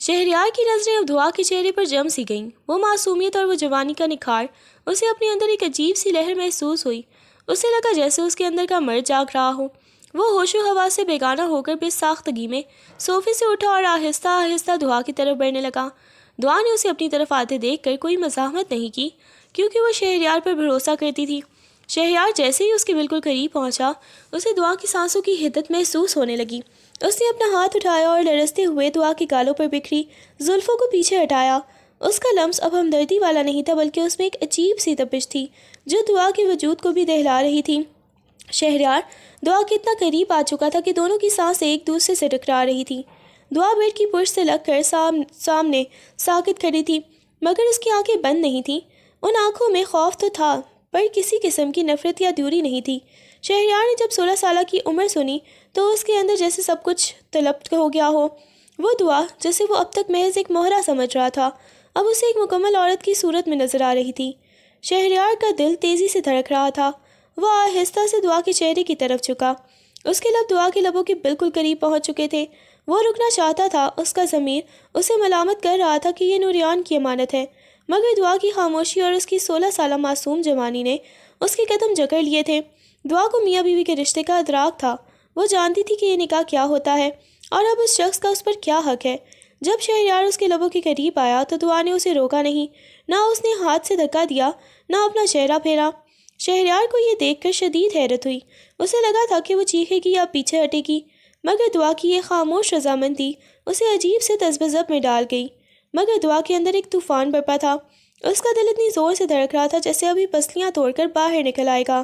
شہریار کی نظریں اب دعا کے چہرے پر جم سی گئیں۔ وہ معصومیت اور وہ جوانی کا نکھار، اسے اپنے اندر ایک عجیب سی لہر محسوس ہوئی۔ اسے لگا جیسے اس کے اندر کا مرد جاگ رہا ہو۔ وہ ہوش و حواس سے بیگانہ ہو کر بے ساختگی میں صوفے سے اٹھا اور آہستہ آہستہ دعا کی طرف بڑھنے لگا۔ دعا نے اسے اپنی طرف آتے دیکھ کر کوئی مزاحمت نہیں کی، کیونکہ وہ شہریار پر بھروسہ کرتی تھی۔ شہریار جیسے ہی اس کے بالکل قریب پہنچا، اسے دعا کی سانسوں کی حدت محسوس ہونے لگی۔ اس نے اپنا ہاتھ اٹھایا اور لرزتے ہوئے دعا کے گالوں پر بکھری زلفوں کو پیچھے ہٹایا۔ اس کا لمس اب ہمدردی والا نہیں تھا، بلکہ اس میں ایک عجیب سی تپش تھی جو دعا کے وجود کو بھی دہلا رہی تھی۔ شہریار دعا کے اتنا قریب آ چکا تھا کہ دونوں کی سانسیں ایک دوسرے سے ٹکرا رہی تھیں۔ دعا بیڈ کی پشت سے لگ کر سامنے ساکت کھڑی تھی، مگر اس کی آنکھیں بند نہیں تھیں۔ ان آنکھوں میں خوف تو تھا، پر کسی قسم کی نفرت یا دوری نہیں تھی۔ شہریار نے جب 16 سالہ کی عمر سنی تو اس کے اندر جیسے سب کچھ طلب ہو گیا ہو۔ وہ دعا جسے وہ اب تک محض ایک مہرہ سمجھ رہا تھا، اب اسے ایک مکمل عورت کی صورت میں نظر آ رہی تھی۔ شہریار کا دل تیزی سے دھڑک رہا تھا۔ وہ آہستہ سے دعا کے چہرے کی طرف جھکا۔ اس کے لب دعا کے لبوں کے بالکل قریب پہنچ چکے تھے۔ وہ رکنا چاہتا تھا، اس کا ضمیر اسے ملامت کر رہا تھا کہ یہ نوریان کی امانت ہے، مگر دعا کی خاموشی اور اس کی 16 سالہ معصوم جوانی نے اس کے قدم جکڑ لیے تھے۔ دعا کو میاں بیوی کے رشتے کا ادراک تھا۔ وہ جانتی تھی کہ یہ نکاح کیا ہوتا ہے اور اب اس شخص کا اس پر کیا حق ہے۔ جب شہریار اس کے لبوں کے قریب آیا تو دعا نے اسے روکا نہیں، نہ اس نے ہاتھ سے دھکا دیا، نہ اپنا چہرہ پھیرا۔ شہریار کو یہ دیکھ کر شدید حیرت ہوئی۔ اسے لگا تھا کہ وہ چیخے گی یا پیچھے ہٹے گی، مگر دعا کی یہ خاموش رضامندی اسے عجیب سے تذبذب میں ڈال گئی۔ مگر دعا کے اندر ایک طوفان برپا تھا۔ اس کا دل اتنی زور سے دھڑک رہا تھا جیسے ابھی پسلیاں توڑ کر باہر نکل آئے گا۔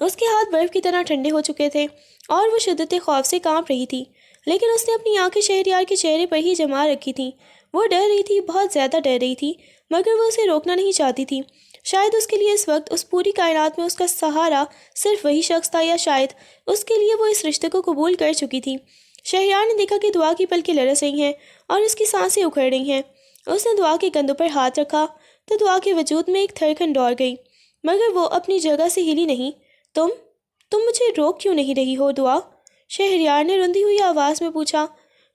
اس کے ہاتھ برف کی طرح ٹھنڈے ہو چکے تھے اور وہ شدت خوف سے کانپ رہی تھی، لیکن اس نے اپنی آنکھیں شہریار کے چہرے پر ہی جما رکھی تھیں۔ وہ ڈر رہی تھی، بہت زیادہ ڈر رہی تھی، مگر وہ اسے روکنا نہیں چاہتی تھی۔ شاید اس کے لیے اس وقت اس پوری کائنات میں اس کا سہارا صرف وہی شخص تھا، یا شاید اس کے لیے وہ اس رشتے کو قبول کر چکی تھی۔ شہریار نے دیکھا کہ دعا کی پلکیں لرز رہی ہیں اور اس کی سانسیں اکھڑ رہی ہیں۔ اس نے دعا کے کندھوں پر ہاتھ رکھا تو دعا کے وجود میں ایک دھڑکن دوڑ گئی، مگر وہ اپنی جگہ سے ہلی نہیں۔ تم مجھے روک کیوں نہیں رہی ہو دعا؟ شہریار نے رندی ہوئی آواز میں پوچھا۔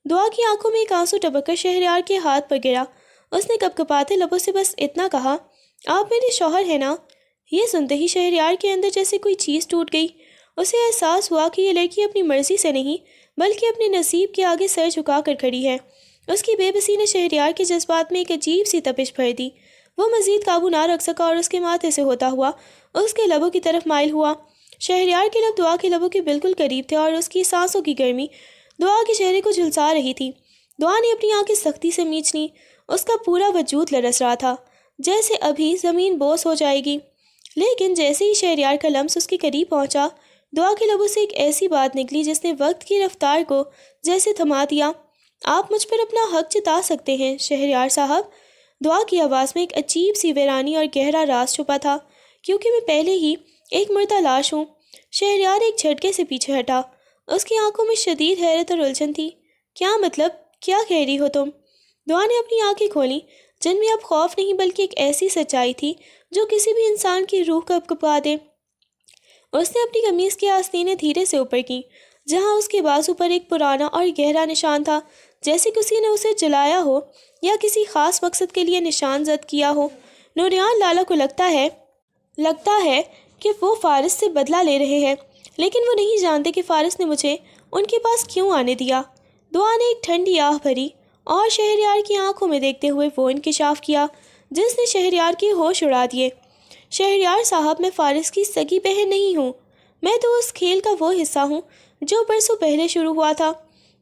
دعا کی آنکھوں میں ایک آنسو ٹپک کر شہریار کے ہاتھ پر گرا۔ اس نے کپکپاتے لبوں سے بس اتنا کہا، آپ میرے شوہر ہیں نا؟ یہ سنتے ہی شہریار کے اندر جیسے کوئی چیز ٹوٹ گئی۔ اسے احساس ہوا کہ یہ لڑکی اپنی مرضی سے نہیں بلکہ اپنے نصیب کے آگے سر جھکا کر کھڑی ہے۔ اس کی بے بسی نے شہریار کے جذبات میں ایک عجیب سی تپش بھر دی۔ وہ مزید قابو نہ رکھ سکا اور اس کے ماتھے سے ہوتا ہوا اس کے لبوں کی طرف مائل ہوا۔ شہریار کے لب دعا کے لبوں کے بالکل قریب تھے اور اس کی سانسوں کی گرمی دعا کے چہرے کو جھلسا رہی تھی۔ دعا نے اپنی آنکھیں سختی سے میچ لیں۔ اس کا پورا وجود لرز رہا تھا جیسے ابھی زمین بوس ہو جائے گی، لیکن جیسے ہی شہریار کا لمس اس کے قریب پہنچا، دعا کے لبوں سے ایک ایسی بات نکلی جس نے وقت کی رفتار کو جیسے تھما دیا۔ آپ مجھ پر اپنا حق جتا سکتے ہیں شہریار صاحب۔ دعا کی آواز میں ایک عجیب سی ویرانی اور گہرا راز چھپا تھا، کیونکہ میں پہلے ہی ایک مردہ لاش ہوں۔ شہریار ایک جھٹکے سے پیچھے ہٹا۔ اس کی آنکھوں میں شدید حیرت اور الجھن تھی۔ کیا مطلب؟ کیا کہہ رہی ہو تم؟ دعا نے اپنی آنکھیں کھولیں جن میں اب خوف نہیں بلکہ ایک ایسی سچائی تھی جو کسی بھی انسان کی روح کو کپکپا دے۔ اس نے اپنی قمیص کی آستینیں دھیرے سے اوپر کیں، جہاں اس کے بازو پر ایک پرانا اور گہرا نشان تھا، جیسے کسی نے اسے جلایا ہو یا کسی خاص مقصد کے لیے نشان زد کیا ہو۔ نوریان لالا کو لگتا ہے کہ وہ فارس سے بدلہ لے رہے ہیں، لیکن وہ نہیں جانتے کہ فارس نے مجھے ان کے پاس کیوں آنے دیا۔ دعا نے ایک ٹھنڈی آہ بھری اور شہریار کی آنکھوں میں دیکھتے ہوئے وہ انکشاف کیا جس نے شہریار کے ہوش اڑا دیے۔ شہریار صاحب، میں فارس کی سگی بہن نہیں ہوں، میں تو اس کھیل کا وہ حصہ ہوں جو برسوں پہلے شروع ہوا تھا،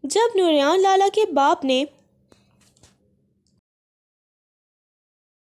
جب نوریان لالا کے باپ نے